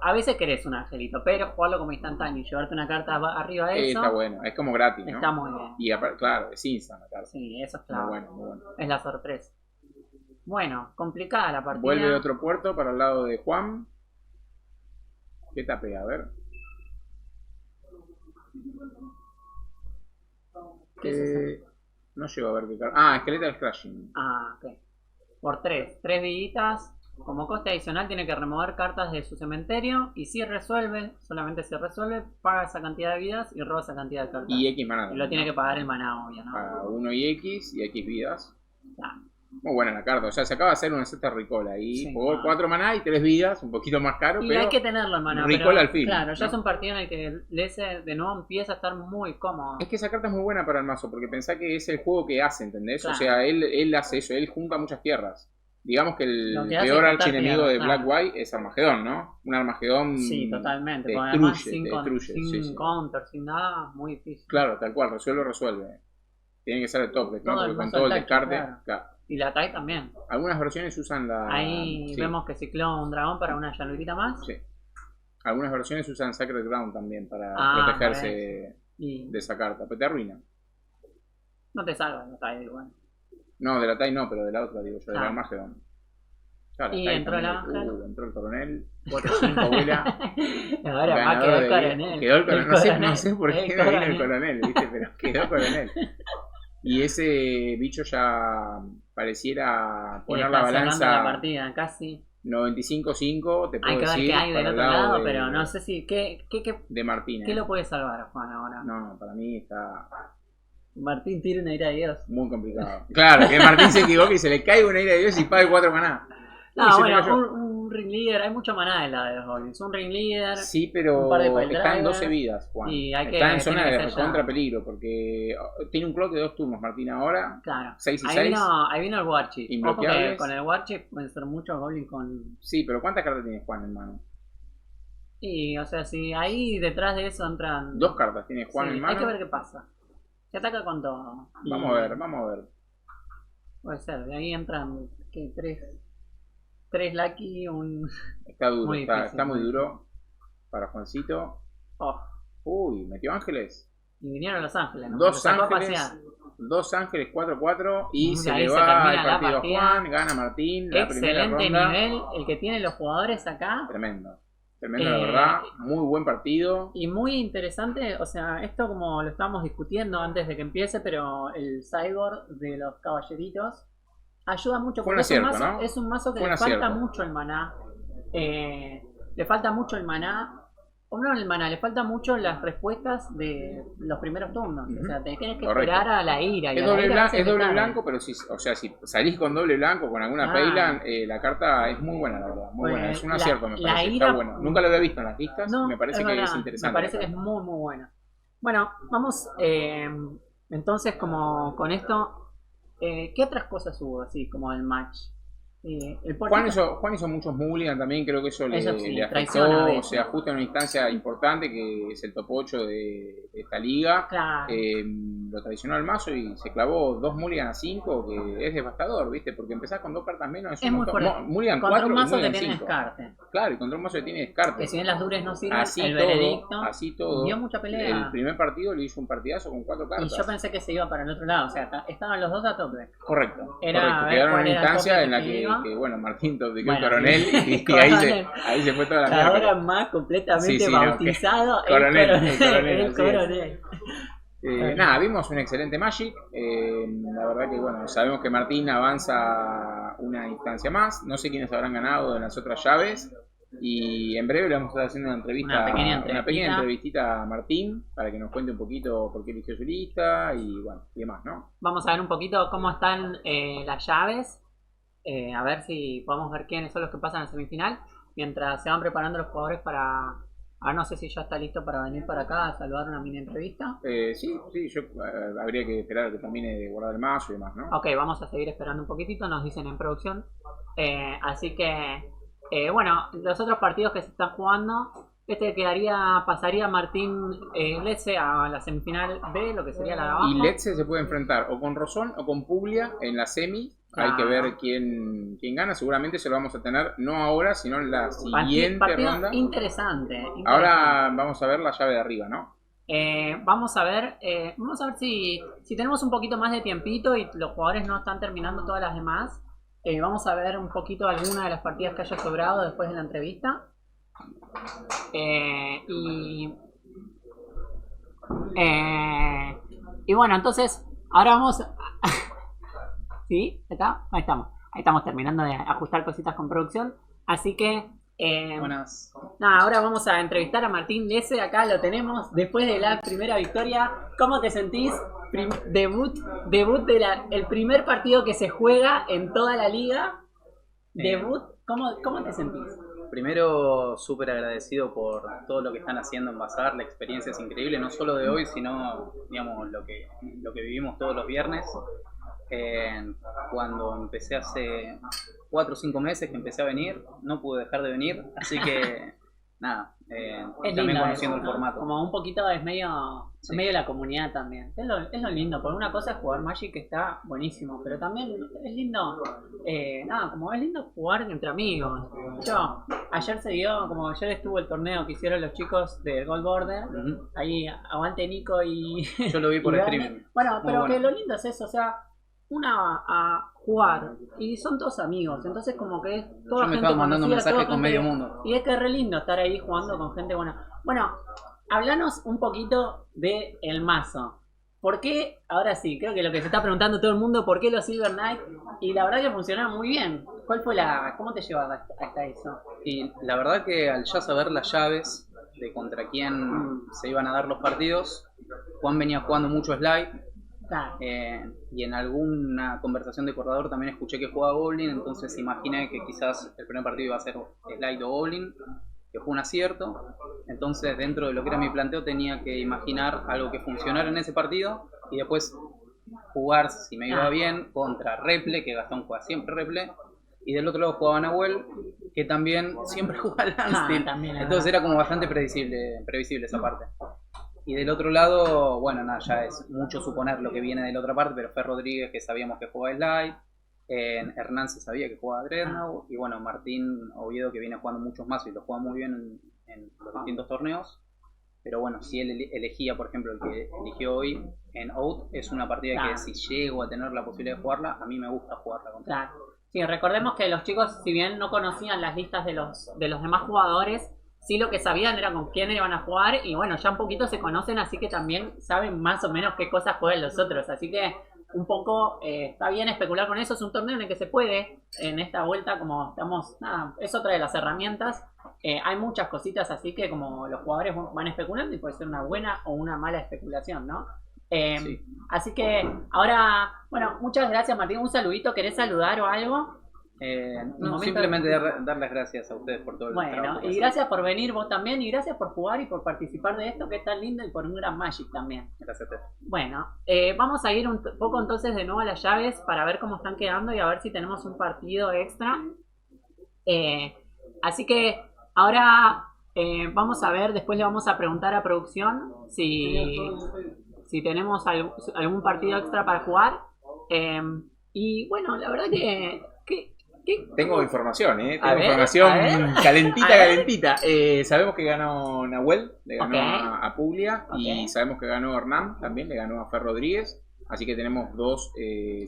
a veces querés un angelito, pero jugarlo como instantáneo y llevarte una carta arriba de eso, Está bueno. Es como gratis, ¿no? está muy bien. Y claro, es instant la carta. Sí, eso es Muy clave. bueno, muy bueno. Es la sorpresa. Bueno, complicada la partida. Vuelve de otro puerto para el lado de Juan. ¿Qué tapea? A ver. ¿Qué es eso? No llego a ver qué carta. Skeletal Crashing. Ok. Por 3 viditas. Como coste adicional tiene que remover cartas de su cementerio. Y si resuelve, solamente si resuelve, paga esa cantidad de vidas y roba esa cantidad de cartas. Y X maná. Y lo tiene que pagar el maná, obvio, ¿no? A 1 y X y X vidas. Ya. Muy buena la carta. O sea, se acaba de hacer una seta recall ahí. Sí, Jugó no. 4 maná y 3 vidas. Un poquito más caro, Y pero hay que tenerlo en maná. recall pero, al fin, claro, ya ¿no? es un partido en el que el ese de nuevo empieza a estar muy cómodo. es que esa carta es muy buena para el mazo. Porque pensá que es el juego que hace, ¿entendés? Claro. O sea, él hace eso. Él junta muchas tierras. Digamos que el Lo que hace peor es juntar archienemigo de tierras, Black claro. White es Armagedón, ¿no? Un Armagedón Sí, totalmente. te Porque además destruye, sin, te destruye. sin Sí, sí. counter, sin nada, muy difícil. Claro, tal cual, resuelve. Tiene que ser el top deck, ¿no? Todo el Porque con mazo todo el ataque, descarte. claro. Claro. Y la TAI también. Algunas versiones usan la. Ahí sí, vemos que cicló un dragón para una llanurita más. sí. Algunas versiones usan Sacred Ground también para Ah, protegerse Y de esa carta. Pero te arruina. no te salva la TAI igual. No, de la TAI no, pero de la otra, digo yo, de la Ah. Armagedón. Claro, Y TAI entró el también. ángel. Entró el coronel. 4-5 vuela. Ahora más Ganador quedó el de- coronel. Quedó el coronel. No sé por El qué no vino el coronel. coronel, ¿viste? Pero quedó coronel. Y ese bicho ya pareciera Y poner la está cerrando balanza la partida, casi. 95-5, te puedo Hay que ver decir. qué hay del para el otro lado, de- pero no sé si. ¿Qué de Martínez. lo puede salvar a Juan ahora? No, para mí está. Martín tira una ira de Dios. Muy complicado. Claro, que Martín se equivoque y se le cae una ira de Dios y pague 4 maná. No, Uy, se me bueno, cayó. un ring leader, hay mucho maná en la de los goblins. Un ring leader, Sí, pero un par de pile está en drivers. 12 vidas, Juan. y hay que, Está en zona tiene que de ser ya. contra peligro, porque tiene un clock de 2 turnos, Martín, ahora. Claro. 6 y Ahí 6. vino el Warchip. Ojo que Inbloqueables. con el Warchip pueden ser muchos goblins con... Sí, pero ¿cuántas cartas tiene Juan en mano? Y, o sea, si ahí detrás de eso entran... 2 cartas tiene Juan Sí, en mano. hay que ver qué pasa. Se ataca con todo. Y Vamos a ver, vamos a ver. puede ser, de ahí entran, ¿qué? Tres Lucky, un... Está duro, Muy está difícil, muy muy duro para Juancito. Oh, Uy, metió ángeles. y vinieron los ángeles, ¿no? 2 Los sacó a ángeles. pasear. 2 ángeles 4-4 y Y se ahí le se va termina el la partido a partida. Juan, gana Martín la primera Excelente ronda. nivel el que tienen los jugadores acá. Tremendo, tremendo la Eh, verdad, muy buen partido. Y muy interesante, o sea, esto como lo estábamos discutiendo antes de que empiece, pero el cyborg de los caballeritos ayuda mucho Fue un porque es un acierto, mazo, ¿no? es un mazo que Fue un le falta acierto. mucho el maná. Le falta mucho el maná. O no el maná, le falta mucho las respuestas de los primeros turnos. O sea, te tienes que Correcto. esperar a la ira. Y Es a la doble, ira a veces es te doble cae. blanco, pero si, o sea, si salís con doble blanco con alguna Ah. Peyland, la carta es muy buena, la verdad. Muy Pues, buena, es un la- acierto, me la parece. ira- Está bueno. Nunca lo había visto en las listas, No, me parece que verdad, es interesante. Me parece la que es carta. muy, muy buena. Bueno, vamos entonces como con esto. ¿Qué otras cosas hubo así como el match? El Juan portito- hizo muchos mulligan también, creo que eso le, Eso sí, le traiciona a afectó, veces. se ajusta en una instancia importante que es el top 8 de esta liga. Claro. Lo traicionó al mazo y se clavó 2 mulligan a 5, que es devastador, ¿viste? Porque empezás con 2 cartas menos, Es muy fuerte. Mulligan Contra 4 un y mazo que mulligan tiene 5. descarte. Claro, y contra un mazo que tiene descarte. Que si bien las dures no sirven, Así el todo, veredicto así todo. dio mucha pelea. El primer partido le hizo un partidazo con 4 Y cartas. yo pensé que se iba para el otro lado. O sea, estaban los dos a tope. Correcto, Era correcto. a ver Quedaron en cuál una era el instancia tope en la que que, iba. bueno, Martín de Bueno, Coronel sí. y Coronel. ahí se fue toda la Que mierda. ahora más completamente Sí, sí, no, bautizado que- Coronel, el Coronel, el así es. Coronel. Nada, vimos un excelente Magic. La verdad que, bueno, sabemos que Martín avanza una instancia más. No sé quiénes habrán ganado en las otras llaves. Y en breve le vamos a estar haciendo una entrevista, Una pequeña una pequeña entrevistita. entrevistita a Martín para que nos cuente un poquito por qué eligió su lista y, bueno, y demás, ¿no? Vamos a ver un poquito cómo están las llaves. A ver si podemos ver quiénes son los que pasan a semifinal. Mientras se van preparando los jugadores para... Ah, no sé si ya está listo para venir para acá a saludar una mini entrevista. Sí, yo habría que esperar a que termine de guardar el mazo y demás, ¿no? Ok, vamos a seguir esperando un poquitito, nos dicen en producción. Así que, bueno, los otros partidos que se están jugando, pasaría Martín Lecce a la semifinal B, lo que sería la de abajo. Y Lecce se puede enfrentar o con Rosón o con Puglia en la semi. Hay que Claro. ver quién gana. Seguramente se lo vamos a tener no ahora, sino en la siguiente Partido ronda. interesante. Ahora vamos a ver la llave de arriba, ¿no? Vamos a ver si tenemos un poquito más de tiempito y los jugadores no están terminando todas las demás. Vamos a ver un poquito alguna de las partidas que haya sobrado después de la entrevista. Y bueno, entonces ahora vamos. ¿Sí? ¿Está? Ahí estamos. Ahí estamos terminando de ajustar cositas con producción. Así que. Buenas. Nada, ahora vamos a entrevistar a Martín Lecce, acá lo tenemos, después de la primera victoria. ¿Cómo te sentís? Debut el primer partido que se juega en toda la liga. Debut, ¿cómo te sentís? Primero, súper agradecido por todo lo que están haciendo en Bazar, la experiencia es increíble, no solo de hoy, sino digamos lo que vivimos todos los viernes. Cuando empecé hace 4 o 5 meses que empecé a venir, no pude dejar de venir, así que nada, Es también lindo conociendo eso, el ¿no? formato. Como un poquito es medio la comunidad también. Es lo lindo, por una cosa es jugar Magic que está buenísimo, pero también es lindo, como es lindo jugar entre amigos. Yo, ayer estuvo el torneo que hicieron los chicos del Gold Border, ahí aguante Nico y... Yo lo vi por y Bernie. streaming. Bueno, Muy pero bueno. que lo lindo es eso, o sea, a jugar y son todos amigos, entonces como que es toda Yo me gente estaba mandando conocida, mensajes toda con gente- medio mundo. y es que es re lindo estar ahí jugando con gente buena. Bueno, háblanos un poquito de el mazo. ¿Por qué? Ahora sí, creo que lo que se está preguntando todo el mundo, ¿por qué los Silver Knight? Y la verdad que funcionaron muy bien. ¿Cómo te llevas hasta eso? Y la verdad que al ya saber las llaves de contra quién se iban a dar los partidos, Juan venía jugando mucho slide, Claro. Y en alguna conversación de corredor también escuché que jugaba Goblin, entonces imaginé que quizás el primer partido iba a ser Slide o Goblin, que fue un acierto. Entonces dentro de lo que era mi planteo tenía que imaginar algo que funcionara en ese partido y después jugar, si me iba bien, contra Reple, que Gastón juega siempre Reple, y del otro lado jugaba Nahuel, que también siempre juega Landsteel. Entonces era como bastante previsible esa parte. Y del otro lado, bueno, nada, ya es mucho suponer lo que viene de la otra parte, pero Fer Rodríguez, que sabíamos que jugaba Slide, Hernán se sabía que jugaba Dreadnought, y bueno, Martín Oviedo, que viene jugando muchos más y lo juega muy bien en los distintos torneos. Pero bueno, si él elegía, por ejemplo, el que eligió hoy en Out, es una partida que si llego a tener la posibilidad de jugarla, a mí me gusta jugarla contra él. Claro. Sí, recordemos que los chicos, si bien no conocían las listas de los demás jugadores, sí lo que sabían era con quién iban a jugar y bueno, ya un poquito se conocen, así que también saben más o menos qué cosas juegan los otros. Así que un poco está bien especular con eso. Es un torneo en el que se puede, en esta vuelta, como estamos, nada, es otra de las herramientas. Hay muchas cositas así que como los jugadores van especulando y puede ser una buena o una mala especulación, ¿no? Sí. Así que ahora, bueno, muchas gracias Martín, un saludito, ¿querés saludar o algo? No, simplemente dar las gracias a ustedes por todo el trabajo. Bueno, y gracias por venir vos también, y gracias por jugar y por participar de esto que es tan lindo y por un gran Magic también. Gracias a ti. Bueno, vamos a ir un poco entonces de nuevo a las llaves para ver cómo están quedando y a ver si tenemos un partido extra. Así que ahora vamos a ver, después le vamos a preguntar a producción si tenemos algún partido extra para jugar. Y bueno, la verdad que tengo información, Tengo información calentita. Sabemos que ganó Nahuel, le ganó a Puglia, y sabemos que ganó Hernán, también le ganó a Fer Rodríguez. Así que tenemos dos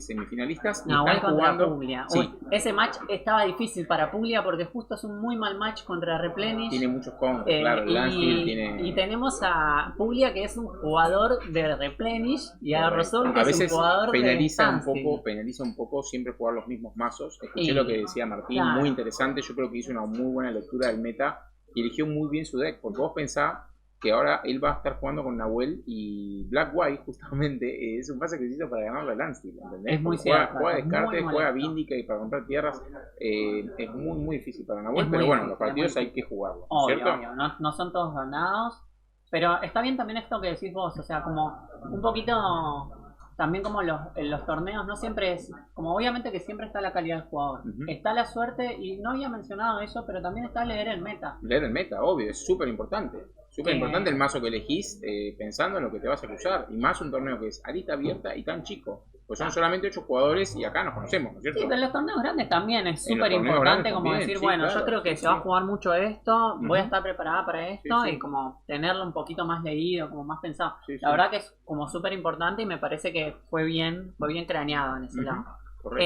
semifinalistas. Nahuel contra jugando Puglia. Sí. Uy, ese match estaba difícil para Puglia porque justo es un muy mal match contra Replenish. Tiene muchos contras, claro. Landsteel tiene... Y tenemos a Puglia, que es un jugador de Replenish, y a Rosón, que es un jugador penaliza de un poco siempre jugar los mismos mazos. Escuché lo que decía Martín, muy interesante. Yo creo que hizo una muy buena lectura del meta y eligió muy bien su deck, porque vos pensás que ahora él va a estar jugando con Nahuel y Black White, justamente, es un pase que se hizo para ganar la Landsteel, ¿entendés? Es muy juega descarte, juega Vindica y para comprar tierras, es muy muy difícil para Nahuel, pero bueno, los partidos hay que jugarlos, ¿cierto? Obvio. No son todos ganados, pero está bien también esto que decís vos, o sea, como un poquito... También como los torneos no siempre es, como obviamente que siempre está la calidad del jugador, está la suerte, y no había mencionado eso, pero también está leer el meta. Leer el meta, obvio, es súper importante. Súper importante el mazo que elegís, pensando en lo que te vas a cruzar, y más un torneo que es arita abierta y tan chico. Pues son solamente 8 jugadores y acá nos conocemos, ¿no es cierto? Sí, pero en los torneos grandes también es súper importante como también, decir, bueno, claro, yo creo que se va a jugar mucho esto, voy a estar preparada para esto, y como tenerlo un poquito más leído, como más pensado. La verdad que es como súper importante y me parece que fue bien craneado en ese lado.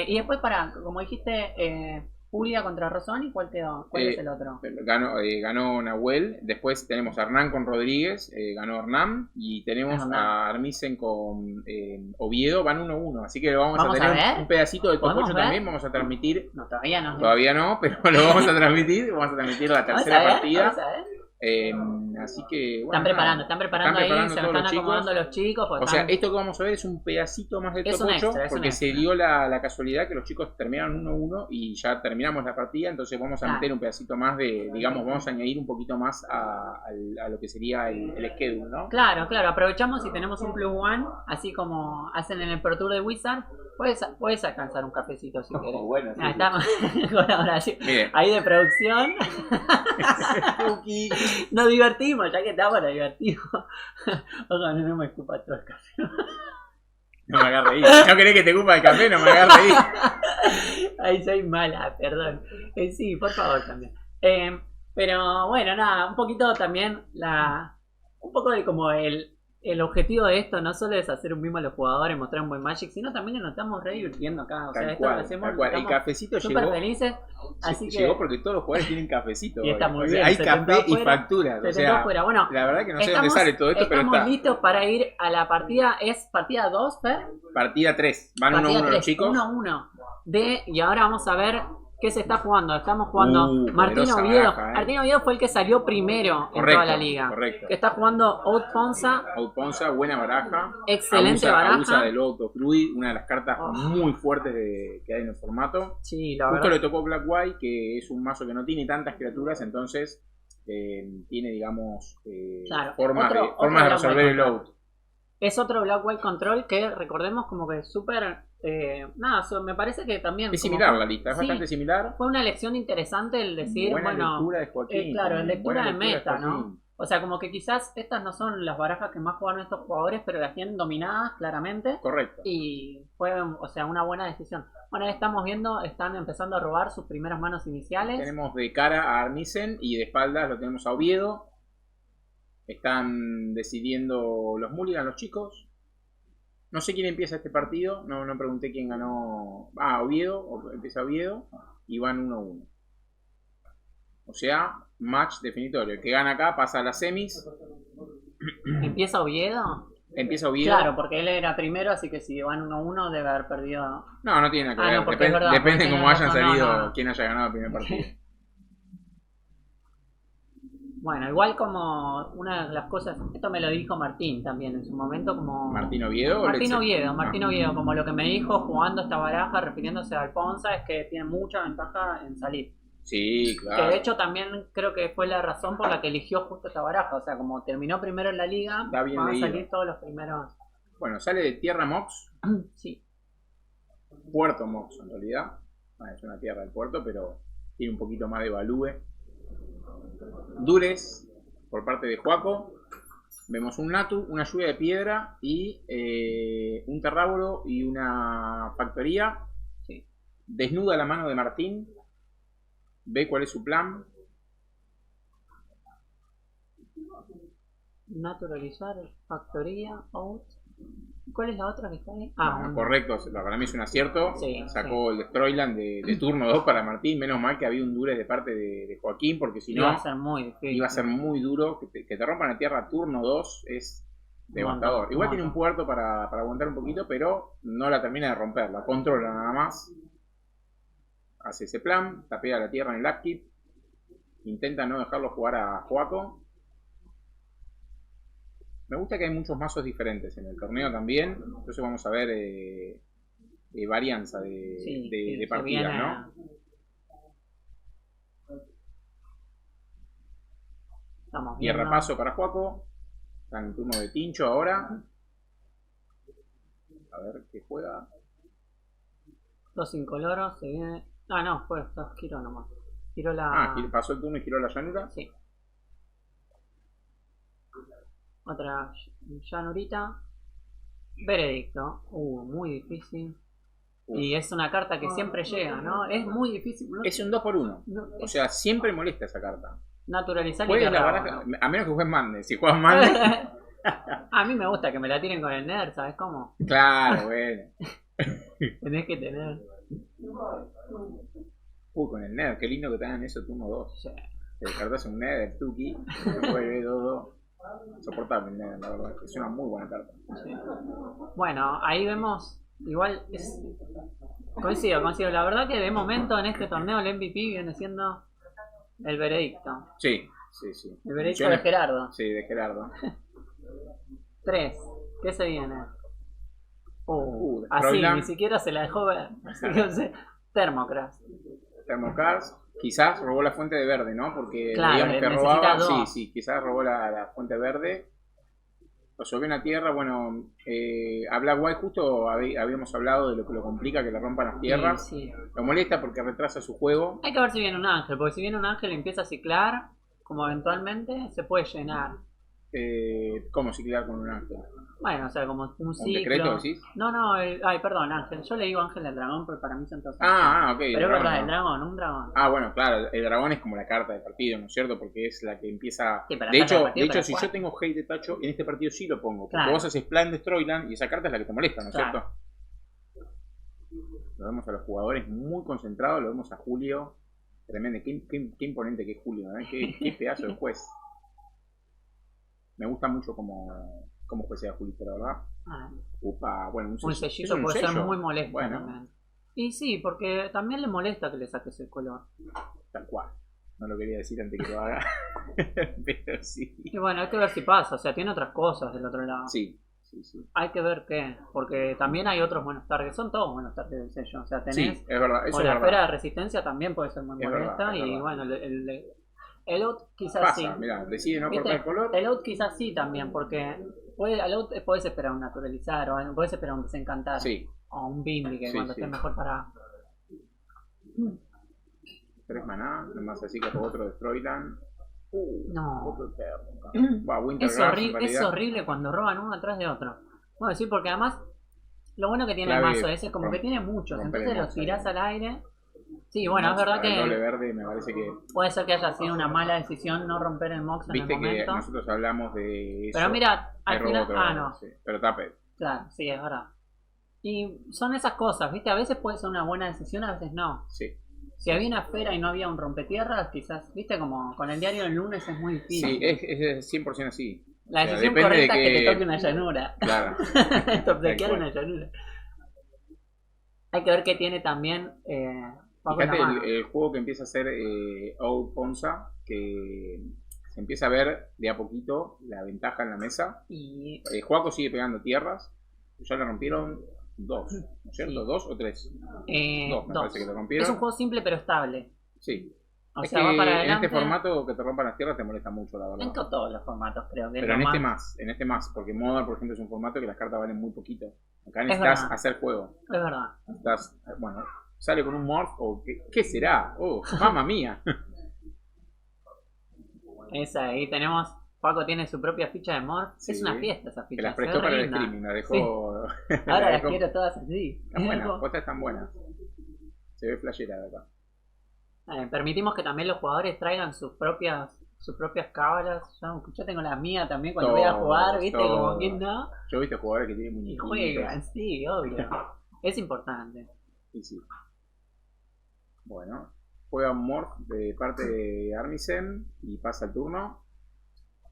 Y después como dijiste, Puglia contra Rosón, ¿cuál quedó? ¿Cuál es el otro? Ganó Nahuel, después tenemos a Hernán con Rodríguez, ganó Hernán, y tenemos a Armisen con Oviedo, van 1-1, así que vamos a tener un pedacito de Topocho también, vamos a transmitir. No, todavía no. Todavía no, pero lo vamos a transmitir la tercera partida. Así que bueno, están preparando ahí, se lo están acomodando los chicos. O sea, esto que vamos a ver es un pedacito más de Topocho, porque se dio la casualidad que los chicos terminaron 1-1 y ya terminamos la partida, entonces vamos a meter un pedacito más de, digamos, vamos a añadir un poquito más a lo que sería el schedule, ¿no? Claro, aprovechamos y tenemos un plus one, así como hacen en el Pro Tour de Wizard. Puedes alcanzar un cafecito si querés. Bueno, sí, estamos colaboración ahí de producción. Nos divertimos, ya que estamos, nos divertimos. Ojalá no me escupa todo el café. No me agarre ahí. No querés que te ocupa el café, no me agarre ahí. Ay, soy mala, perdón. Sí, por favor también. Pero bueno, nada, un poquito también un poco de como el objetivo de esto no solo es hacer un mimo a los jugadores, mostrar un buen Magic, sino también nos estamos re divirtiendo acá. O sea, esto lo hacemos, el cafecito súper felices. Así que llegó porque todos los jugadores tienen cafecito. Y está muy bien. Hay café y facturas. O sea, bueno, la verdad que no sé dónde sale todo esto, pero estamos listos para ir a la partida. ¿Es partida 2, Fer? Partida 3. Van 1-1 los chicos. 1-1. Y ahora vamos a ver ¿Qué se está jugando? Estamos jugando Martín poderosa Oviedo. baraja, Martín Oviedo fue el que salió primero en toda la liga. Correcto. Que está jugando Out Ponza. Out Ponza, buena baraja. Excelente baraja. Abusa del Auto Fluid, una de las cartas muy fuertes que hay en el formato. Sí, la Justo verdad. le tocó Black White, que es un mazo que no tiene tantas criaturas, entonces tiene, digamos, Claro. formas Otro de Black resolver White el Out. Es otro Black White Control que recordemos como que súper... me parece que también... Es como similar fue- la lista, es sí, bastante similar. Fue una lección interesante el decir, Buena bueno... lectura de Joaquín. claro, lectura de buena lectura meta, ¿no? Joaquín. O sea, como que quizás estas no son las barajas que más jugaron estos jugadores, pero las tienen dominadas claramente. Correcto. Y fue, o sea, una buena decisión. Bueno, ahí estamos viendo, están empezando a robar sus primeras manos iniciales. Tenemos de cara a Armisen y de espaldas lo tenemos a Oviedo. Están decidiendo los Mulligan, los chicos. No sé quién empieza este partido. No pregunté quién ganó. Oviedo. Empieza Oviedo. Y van 1-1. O sea, match definitorio. El que gana acá pasa a las semis. ¿Empieza Oviedo? Empieza Oviedo. Claro, porque él era primero, así que si van 1-1 debe haber perdido. No tiene nada que ver. No, porque es verdad, Depende porque cómo tiene hayan razón, salido, no. quién haya ganado el primer partido. Bueno, igual como una de las cosas, esto me lo dijo Martín también en su momento, como... ¿Martín Oviedo? Martín Oviedo, como lo que me dijo jugando esta baraja, refiriéndose a Alfonso, es que tiene mucha ventaja en salir. Sí, Que claro. de hecho también creo que fue la razón por la que eligió justo esta baraja, o sea, como terminó primero en la liga, Está bien van a leído. salir todos los primeros... Bueno, sale de Tierra Mox. Sí, Puerto Mox, en realidad. Es una tierra del puerto, pero tiene un poquito más de valúe. Dures, por parte de Joaco. Vemos un Natu, una lluvia de piedra y un terráboro y una factoría. sí. Desnuda la mano de Martín. Ve cuál es su plan. Naturalizar, factoría, out. ¿Cuál es la otra que está ahí? Bueno, correcto, para mí es un acierto. Sí, Sacó el Destroyland de turno 2 para Martín. Menos mal que había un Dures de parte de Joaquín, porque si no, iba a ser muy difícil. iba a ser muy duro. Que te rompan la tierra turno 2 es devastador. No, Igual no, tiene no. un puerto para aguantar un poquito, pero no la termina de romper. La controla nada más. Hace ese plan, tapea la tierra en el upkeep. Intenta no dejarlo jugar a Joaco. Me gusta que hay muchos mazos diferentes en el torneo también. Entonces vamos a ver varianza de se partidas, viene- ¿no? Estamos Tierra viendo. paso para Joaco. Está en el turno de Tincho ahora. A ver qué juega. Dos incoloros, se viene... no, fue dos giró nomás. Giró la... Pasó el turno y giró la llanura. Sí. Otra llanurita. Veredicto. Muy difícil. Y es una carta que siempre llega, ¿no? Es muy difícil. ¿No? Es un 2x1. No, O sea, siempre molesta esa carta. naturalizar y Puedes la guerra, baraja, ¿no? a menos que juegues Mande. Si juegas Mande, A mí me gusta que me la tiren con el Nether, ¿sabes cómo? claro, bueno. Tenés que tener... Con el Nether, qué lindo que te hagan eso turno 2. Sí. Te cartas un Nether, Tuki, te vuelve 2-2. Soportable el Nether, la verdad. Es una muy buena carta. Sí. Bueno, ahí vemos, igual es... Coincido. La verdad que de momento en este torneo el MVP viene siendo el veredicto. Sí. El veredicto Funciona. de Gerardo. Sí, de Gerardo. 3. ¿Qué se viene? Así, Destroyland. ni siquiera se la dejó ver. Así que, o sea, Thermocraft. Thermocars, quizás robó la fuente de verde, ¿no? Porque Claro, veíamos que necesita robaba. dos. Sí, quizás robó la fuente verde. Lo subió en la tierra. Bueno, a Black White justo habíamos hablado de lo que lo complica que le rompan las tierras. Sí. Lo molesta porque retrasa su juego. Hay que ver si viene un ángel, porque si viene un ángel y empieza a ciclar, como eventualmente se puede llenar. ¿Cómo ciclar con un ángel? Bueno, o sea, como un ciclo. decreto decís? No, ay, perdón, ángel. Yo le digo ángel del dragón, pero para mí son todos Ok. Pero es verdad, el dragón, un dragón. Bueno, claro, el dragón es como la carta de partido, ¿no es cierto? Porque es la que empieza... Sí, pero de la carta hecho, partido para si jugar. yo tengo hate de Tacho, en este partido sí lo pongo. Porque Claro. vos haces plan Destroyland y esa carta es la que te molesta, ¿no es Claro. cierto? Lo vemos a los jugadores muy concentrados, lo vemos a Julio. Tremendo, qué imponente que es Julio, ¿eh? Qué pedazo de juez. Me gusta mucho como juez sea Julio, la verdad. Ah, Bueno, un sellito puede ser muy molesto Bueno. también. Y sí, porque también le molesta que le saques el color. Tal cual. No lo quería decir antes que lo haga. Pero sí. Y bueno, hay que ver si pasa. O sea, tiene otras cosas del otro lado. Sí, sí, sí. Hay que ver qué. Porque también hay otros buenos targets. Son todos buenos targets del sello. O sea, Sí, tenés. es verdad. Eso O es la verdad. esfera de resistencia también puede ser muy Es verdad, molesta. es Y verdad. bueno, el out quizás Pasa, sí. mirá, decide no ¿Viste? cortar el color. El out quizás sí también. Porque al out puedes esperar un naturalizar. O puedes esperar un desencantar. Sí, O un bindi que Sí, cuando sí. esté mejor para. 3 maná, nomás así que otro Destroyland. No. Otro Eterno. Va, Wintergraph, en Es realidad. horrible cuando roban uno atrás de otro. Bueno, sí, porque además lo bueno que tiene el Clave mazo ese es como que tiene muchos, romper entonces el los mazo, tirás ahí. al aire. Sí, bueno, es verdad El doble que verde me parece que. puede ser que haya sido una mala decisión no romper el Mox en el Viste que momento. nosotros hablamos de eso. Pero mira, Hay al final. robot, Ah, no, sí. Pero tape. claro, sí, es verdad. Y son esas cosas, ¿viste? A veces puede ser una buena decisión, a veces no. Sí. Si había una esfera y no había un rompetierras, quizás, ¿viste? Como con el diario del lunes es muy difícil. Sí, es 100% así. La O sea, decisión depende de correcta es que te toque una llanura. Claro. Topdequear cual. una llanura. Hay que ver qué tiene también Paco en la Fíjate mano. el juego que empieza a hacer Oud Ponza, que se empieza a ver de a poquito la ventaja en la mesa. Y Juaco sigue pegando tierras. Ya le rompieron 2, ¿no es cierto? Sí. 2 o 3. Dos, me dos. parece que lo rompieron. Es un juego simple pero estable. Sí. O Es sea, que va para en adelante. este formato que te rompan las tierras te molesta mucho, la verdad. En todos los formatos, creo que es Pero lo en este más. en este más, porque Modern, por ejemplo, es un formato que las cartas valen muy poquito. Acá Es necesitas verdad. hacer juego. Es verdad. Necesitas, bueno, sale con un morph o ¿qué será? Oh, mamma mía. Esa, ahí tenemos. Paco tiene su propia ficha de Morph. Sí. Es una fiesta esa Que ficha. las se ve prestó para el linda. streaming, la dejó. Ahora las dejó- quiero todas así. Están buenas, postas están buenas. Se ve flashera de acá. Permitimos que también los jugadores traigan sus propias cábalas. Yo tengo las mías también cuando voy a jugar, ¿viste? Todo. Como quien no. Yo he visto jugadores que tienen Y muñequitos. juegan, sí, obvio. Es importante. Y sí. Bueno, juega un morph de parte de Armisen y pasa el turno.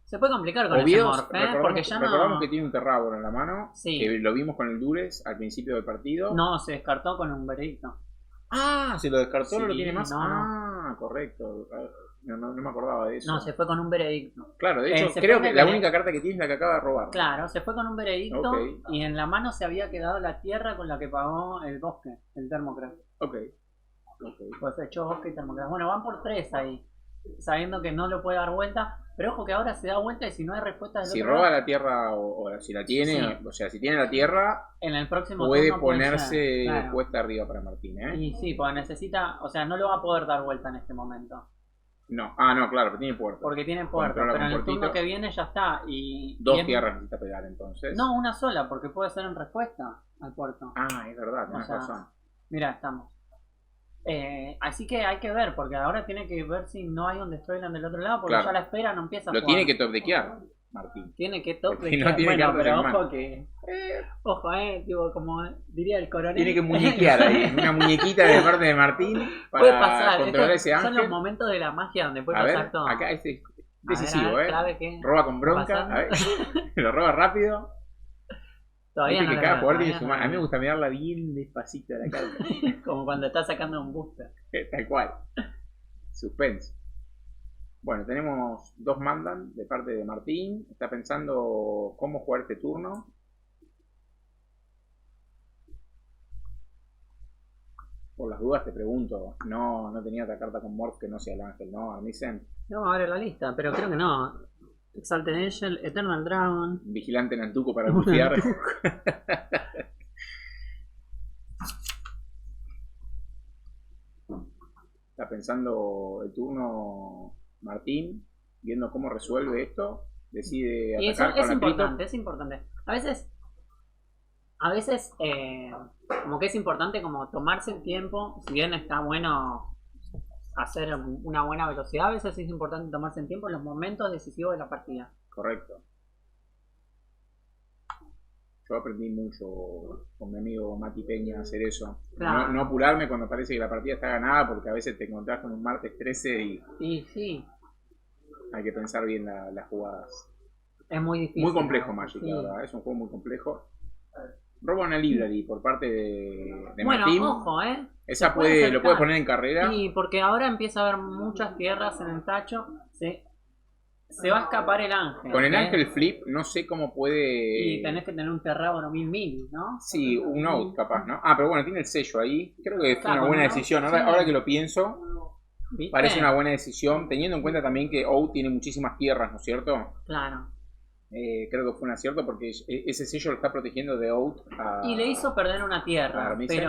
Se puede complicar con ese Oviedo, morph, porque ya recordamos no. que tiene un Terrabor en la mano. Sí. Que lo vimos con el Dures al principio del partido. No, se descartó con un veredicto. Ah, se lo descartó, no lo Sí, tiene más. no, Ah, correcto. No me acordaba de eso. No, se fue con un veredicto. Claro, de hecho, se creo fue que la con el- única carta que tiene es la que acaba de robar. Claro, se fue con un veredicto Ok. y en la mano se había quedado la tierra con la que pagó el bosque, el Thermocraft. Ok. Pues echó bosque y Thermocraft. Bueno, van por 3 ahí, sabiendo que no lo puede dar vuelta. Pero ojo que ahora se da vuelta y si no hay respuesta del Si otro roba lado, la tierra o si la tiene, Sí. o sea, si tiene la tierra, en el próximo puede turno puede ponerse ser, claro. cuesta arriba para Martín, ¿eh? Y sí, porque necesita, o sea, no lo va a poder dar vuelta en este momento. No, no, claro, pero tiene puerto. Porque tiene puerto, Controla pero con en el turno puertito. que viene ya está. Y 2 es- tierras necesita pegar entonces. No, una sola, porque puede ser en respuesta al puerto. Ah, es verdad, O tenés sea, razón. Mira, estamos. Así que hay que ver, porque ahora tiene que ver si no hay un Destroyland del otro lado, porque Claro. ya la espera no empieza a Lo jugar. tiene que topdequear, Martín. Tiene que top Porque no tiene bueno, cartas pero en ojo mano. que. Ojo, tipo, como diría el coronel. Tiene que muñequear ahí, una muñequita de parte de Martín Puede para pasar. controlar Estos ese son los ángel. momentos de la magia donde puede A pasar ver, todo. acá este es A decisivo, ver, ¿eh? clave que Roba con bronca, pasando. a ver. Lo roba rápido. Todavía Viste no que lo cada veo, jugador tiene todavía su no mano. lo A mí me veo. gusta mirarla bien despacito a la carta. Como cuando está sacando un booster. Tal cual. Suspense. Bueno, tenemos 2 mandan de parte de Martín. Está pensando cómo jugar este turno. Por las dudas te pregunto, no tenía otra carta con Morph que no sea el ángel, ¿no? Armisen, No, abre la lista, pero creo que no. Exalted Angel, Eternal Dragon. vigilante Nantuco para bucear. Está pensando el turno Martín, viendo cómo resuelve esto. Decide Y eso atacar es con la Trito. importante, es importante. A veces como que es importante como tomarse el tiempo, si bien está bueno hacer una buena velocidad, a veces es importante tomarse el tiempo en los momentos decisivos de la partida. Correcto. Yo aprendí mucho con mi amigo Mati Peña a hacer eso. Claro. No apurarme cuando parece que la partida está ganada, porque a veces te encontrás con un martes 13 y Y sí, hay que pensar bien las jugadas. es muy difícil. Muy complejo Magic, Sí. la verdad. Es un juego muy complejo. Roba una library por parte de Bueno, Martín. ojo, Esa Se puede lo puede acercar. poner en carrera. Sí, porque ahora empieza a haber muchas tierras en el tacho. Se va a escapar el ángel. Con el ¿eh? ángel flip, no sé cómo puede. Y tenés que tener un terrágono 1000, ¿no? Sí, un out capaz, ¿no? Ah, pero bueno, tiene el sello ahí. Creo que fue Claro, una buena ¿no? decisión. Sí. Ahora que lo pienso, ¿Viste? parece una buena decisión, teniendo en cuenta también que out tiene muchísimas tierras, ¿no es cierto? Claro. Creo que fue un acierto porque ese sello lo está protegiendo de out a... Y le hizo perder una tierra. Armisen.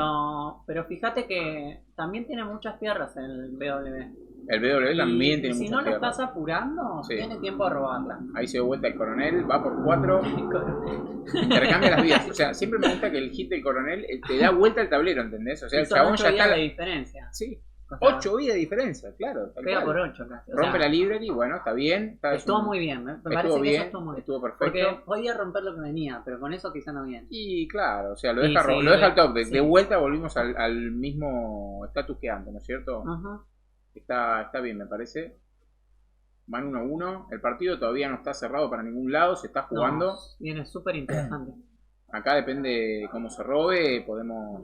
Pero fíjate que también tiene muchas tierras en el BW. El BW también tiene si muchas no lo tierras. estás apurando, Sí. tiene tiempo a robarla. Ahí se dio vuelta el coronel, va por 4, intercambia las vidas. O sea, siempre me gusta que el hit del coronel te da vuelta el tablero, ¿entendés? O sea, el Son chabón 8 ya días está... de diferencia. Sí, O sea, 8 vidas de diferencia, claro. tal Pega cual. por 8 casi. O Rompe sea, la library, bueno, está bien. estuvo muy bien. Me parece Estuvo que eso bien, estuvo muy bien. estuvo perfecto. Porque podía romper lo que venía, pero con eso quizá no bien. Y claro, o sea, lo Y deja, sí, lo deja al top. sí. De vuelta volvimos al mismo estatus que antes, ¿no es cierto? Ajá. Está bien, me parece. Van 1-1. El partido todavía no está cerrado para ningún lado, se está jugando. No, viene súper interesante. Acá depende cómo se robe, podemos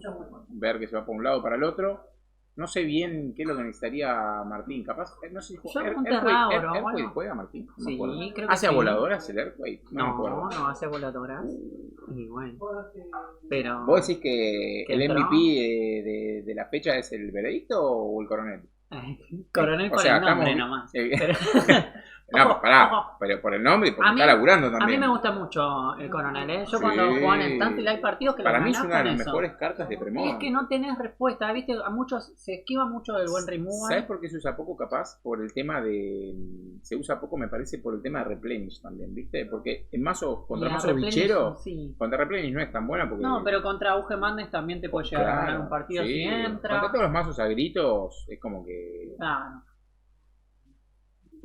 ver que se va por un lado o para el otro. No sé bien qué es lo que necesitaría Martín, capaz. No sé si Yo un terrágono, Earthquake bueno. juega Martín. No me Sí, acuerdo. creo que ¿Hace sí. voladoras el Earthquake? No me acuerdo. No hace voladoras. Y bueno. Pero. ¿Vos decís que ¿Que el entró? MVP de la fecha es el veredicto o el coronel? Coronel O por sea, el nombre estamos- nomás. Pero- Pero- No, Ojo, pará, ojo. pero por el nombre y porque A mí- está laburando A mí también. me gusta mucho el coronel, ¿eh? Yo Sí. cuando juegan en Tantil hay partidos que Para los mí es ganás una de con las eso. mejores cartas de Premón. Es que no tenés respuesta, ¿viste? A muchos se esquiva mucho del buen removal. ¿Sabes por qué se usa poco capaz? Por el tema de... Se usa poco me parece por el tema de replenish también, ¿viste? Porque en mazos, contra Y a mazos replenish, bicheros, sí. contra replenish no es tan buena porque... No, pero contra Auge Mandes también te puede llegar a ganar un partido sí. si entra. Contra todos los mazos a gritos es como que... Claro.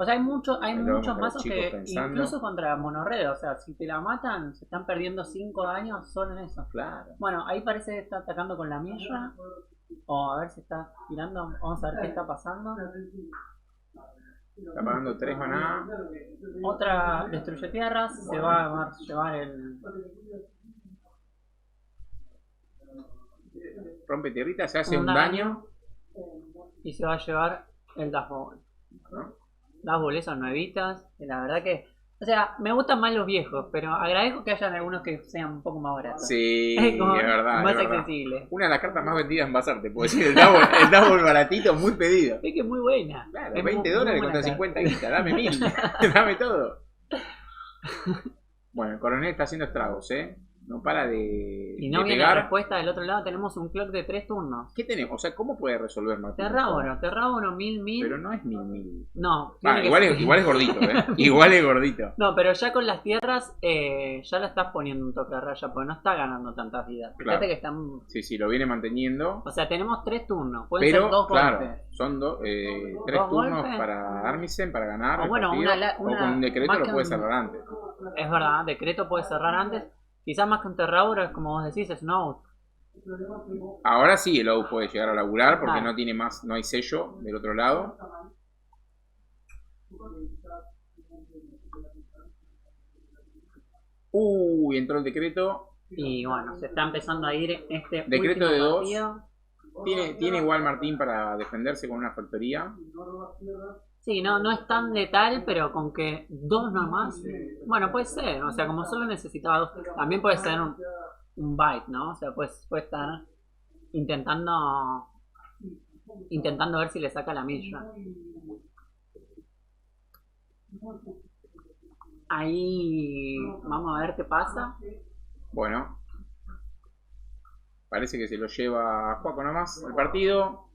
O sea, hay muchos Ahí lo vemos muchos a los mazos chicos que pensando. incluso contra monorred, o sea, si te la matan, se están perdiendo 5 daños solo en eso. Claro. Bueno, ahí parece que está atacando con la milla. O a ver si está tirando. Vamos a ver qué está pasando. Está pagando 3 maná. Otra destruye tierras. Se va a llevar el. Rompe tierrita, se hace un daño. daño. Y se va a llevar el Dash Bowl. ¿no? Las boles son nuevitas. Y la verdad que. O sea, me gustan más los viejos. Pero agradezco que hayan algunos que sean un poco más baratos. Sí, Es como es verdad. más es verdad. accesible. Una de las cartas más vendidas en Bazar, te puedo decir. El double baratito, muy pedido. Es que es muy buena. Claro, Es 20 muy dólares buena contra carta. 50 guita, dame 1000, dame todo. Bueno, el coronel está haciendo estragos, no para de, Y no de viene pegar. respuesta del otro lado. Tenemos un clock de 3 turnos. ¿Qué tenemos? O sea, ¿cómo puede resolver Martín? Terrágono 1000. Pero no es 1000. No, Ah, tiene que igual, ser- igual es gordito, igual es gordito. No, pero ya con las tierras ya la estás poniendo un toque a raya porque no está ganando tantas vidas. Fíjate Claro. que están. Sí, lo viene manteniendo. O sea, tenemos 3 turnos. Pueden Pero, ser 2 claro, golpes. son 3 Dos turnos golpes. para Armisen, para ganar. O el bueno, partido, una- o con un decreto más lo que puede un- cerrar antes. Es verdad, decreto puede cerrar antes. Quizás más que un terrauro es como vos decís, es un out. Ahora sí, el out puede llegar a laburar porque Claro. no tiene más, no hay sello del otro lado. Entró el decreto. Y bueno, se está empezando a ir este Decreto último de 2. partido. Tiene igual Martín para defenderse con una factoría. Sí, no es tan letal, pero con que 2 nomás. Bueno, puede ser. O sea, como solo necesitaba 2. También puede ser un bite, ¿no? O sea, puede estar intentando ver si le saca la milla. Ahí vamos a ver qué pasa. Bueno. Parece que se lo lleva Juaco nomás el partido.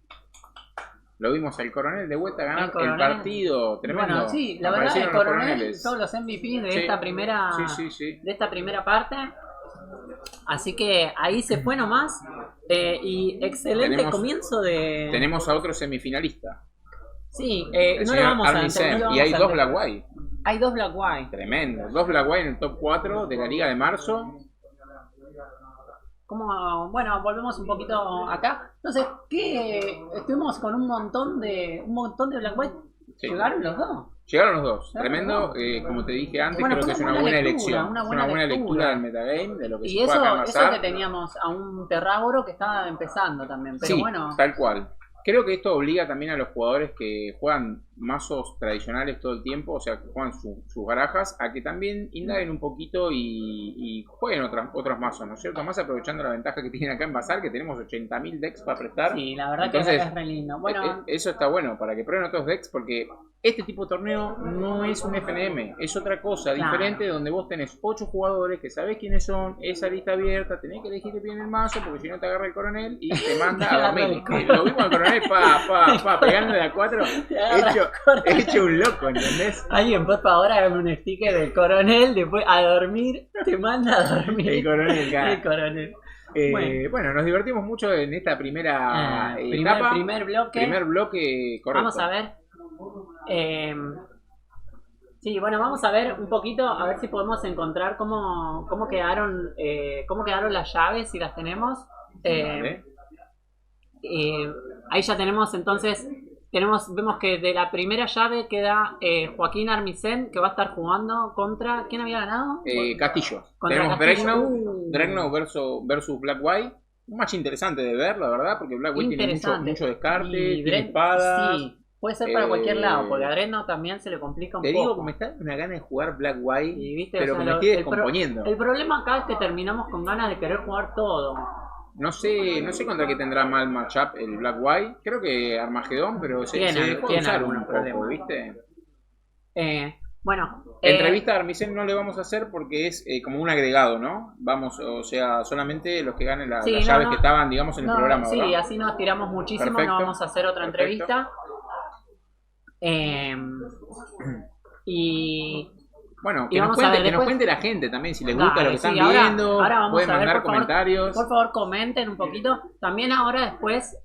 Lo vimos al coronel de vuelta a ganar el, coronel. partido. Tremendo. Bueno, sí, la verdad el Aparecieron los coronel, coroneles. todos los MVP de Sí. esta primera Sí. de esta primera parte. Así que ahí se fue nomás. Y excelente Tenemos- comienzo de. Tenemos a otro semifinalista. Sí, El no lo señor vamos a Armisen. entender, no lo Y hay vamos a 2 entender. Black White. Hay 2 Black White. Tremendo. 2 Black White en el top 4 de la Liga de Marzo. Bueno, volvemos un poquito acá. Entonces, ¿qué? Estuvimos con un montón de Black White. Sí. ¿Llegaron los dos? Llegaron los dos, Llegaron tremendo. los dos. Como te dije antes, Bueno, creo que fue es una una buena buena lectura, elección. una Es buena una buena lectura. lectura del metagame, de lo que Y se juega acá en eso Bazar. que teníamos a un Terrágoro que estaba empezando también, pero Sí, bueno. tal cual. Creo que esto obliga también a los jugadores que juegan mazos tradicionales todo el tiempo, o sea, que juegan sus barajas, a que también indaguen un poquito y jueguen otros mazos, ¿no es cierto? Más aprovechando la ventaja que tienen acá en Bazar, que tenemos 80.000 decks para prestar. Sí, la verdad Entonces, que es re lindo. Bueno, eso está bueno, para que prueben otros decks, porque este tipo de torneo no es un FNM, es otra cosa Claro. diferente, donde vos tenés 8 jugadores que sabés quiénes son, esa lista abierta, tenés que elegir bien el mazo, porque si no te agarra el coronel y te manda Te a agarra dormir. el coronel. Lo vimos al coronel, pegando de a 4, hecho un loco, ¿entendés? alguien por favor hágame un sticker del coronel, después a dormir, te manda a dormir. El coronel, claro. El coronel. Bueno, nos divertimos mucho en esta primera etapa. Primer bloque. Primer bloque, correcto. Vamos a ver. Sí, bueno, vamos a ver un poquito, a ver si podemos encontrar cómo quedaron las llaves, si las tenemos. Vale. Ahí ya tenemos entonces, vemos que de la primera llave queda Joaquín Armisen, que va a estar jugando contra, ¿quién había ganado? Castillo. Contra Tenemos Castillo. Dreadnought versus Black White. Un match interesante de ver, la verdad, porque Black White tiene mucho descarte, Y tiene espadas. Sí, puede ser para cualquier lado, porque a Dreadnought también se le complica un Te poco. digo que me está dando una gana de jugar Black White, Y, ¿viste? pero O sea, que me estoy descomponiendo. El problema acá es que terminamos con ganas de querer jugar todo. No sé contra qué tendrá mal matchup el Black White. Creo que Armagedón, pero se dejó tiene usar algunos un poco, problemas. ¿viste? Bueno, Entrevista a Armisen no le vamos a hacer porque es como un agregado, ¿no? Vamos, o sea, solamente los que ganen las llaves que estaban, digamos, en el programa, sí, ¿verdad? así nos tiramos muchísimo, Perfecto, no vamos a hacer otra perfecto. entrevista. Y Bueno, y que nos vamos a ver, cuente, que nos después- cuente la gente también, si les Claro, gusta lo que sí, están viendo, ahora vamos pueden a ver, mandar por favor, comentarios. por favor, comenten un poquito. También ahora después,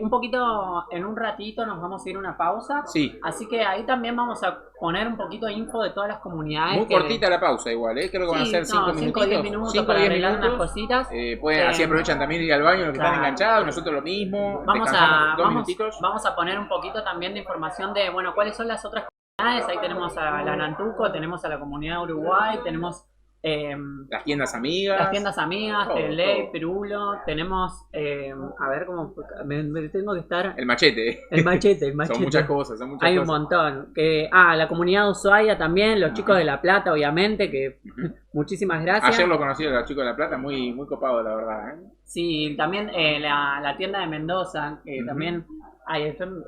un poquito, en un ratito nos vamos a ir a una pausa. Sí. Así que ahí también vamos a poner un poquito de info de todas las comunidades. Muy cortita la pausa igual, ¿eh? Creo que van a ser 5 5 o 10 minutos 5 o para 10 arreglar unas minutos. cositas. Así aprovechan también de ir al baño los que Claro. están enganchados, nosotros lo mismo. Vamos descansamos a, 2 minutitos. vamos a poner un poquito también de información de, bueno, cuáles son las otras comunidades. Ahí tenemos a la Nantuco, tenemos a la comunidad Uruguay, tenemos Las tiendas amigas. las tiendas amigas, Todo, Teley, todo. Pirulo, tenemos, a ver cómo, me tengo que estar, El machete. el machete. Son muchas cosas, Hay un cosas. montón. La comunidad de Ushuaia también, los chicos de La Plata, obviamente, que muchísimas gracias. Ayer lo conocí a los chicos de La Plata, muy, muy copado, la verdad, ¿eh? Sí, también la tienda de Mendoza, que Ujú. también... Ay,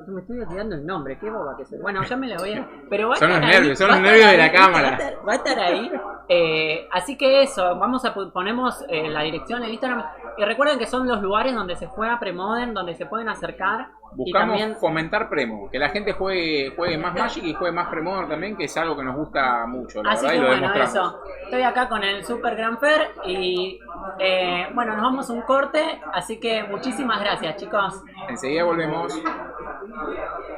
me estoy olvidando el nombre, qué boba que soy. Bueno, ya me lo voy a... Pero va a Son los estar ahí, nervios, son va a los estar nervios de ahí, la cámara. Va a estar ahí. Así que eso, ponemos la dirección en Instagram. Y recuerden que son los lugares donde se juega Premodern, donde se pueden acercar. Buscamos y también fomentar Premo, que la gente juegue más Magic y juegue más Premodern también, que es algo que nos gusta mucho, la Así verdad, que y lo bueno, demostramos. eso. Estoy acá con el Super Gran Fer y bueno, nos vamos a un corte. Así que muchísimas gracias, chicos. Enseguida volvemos.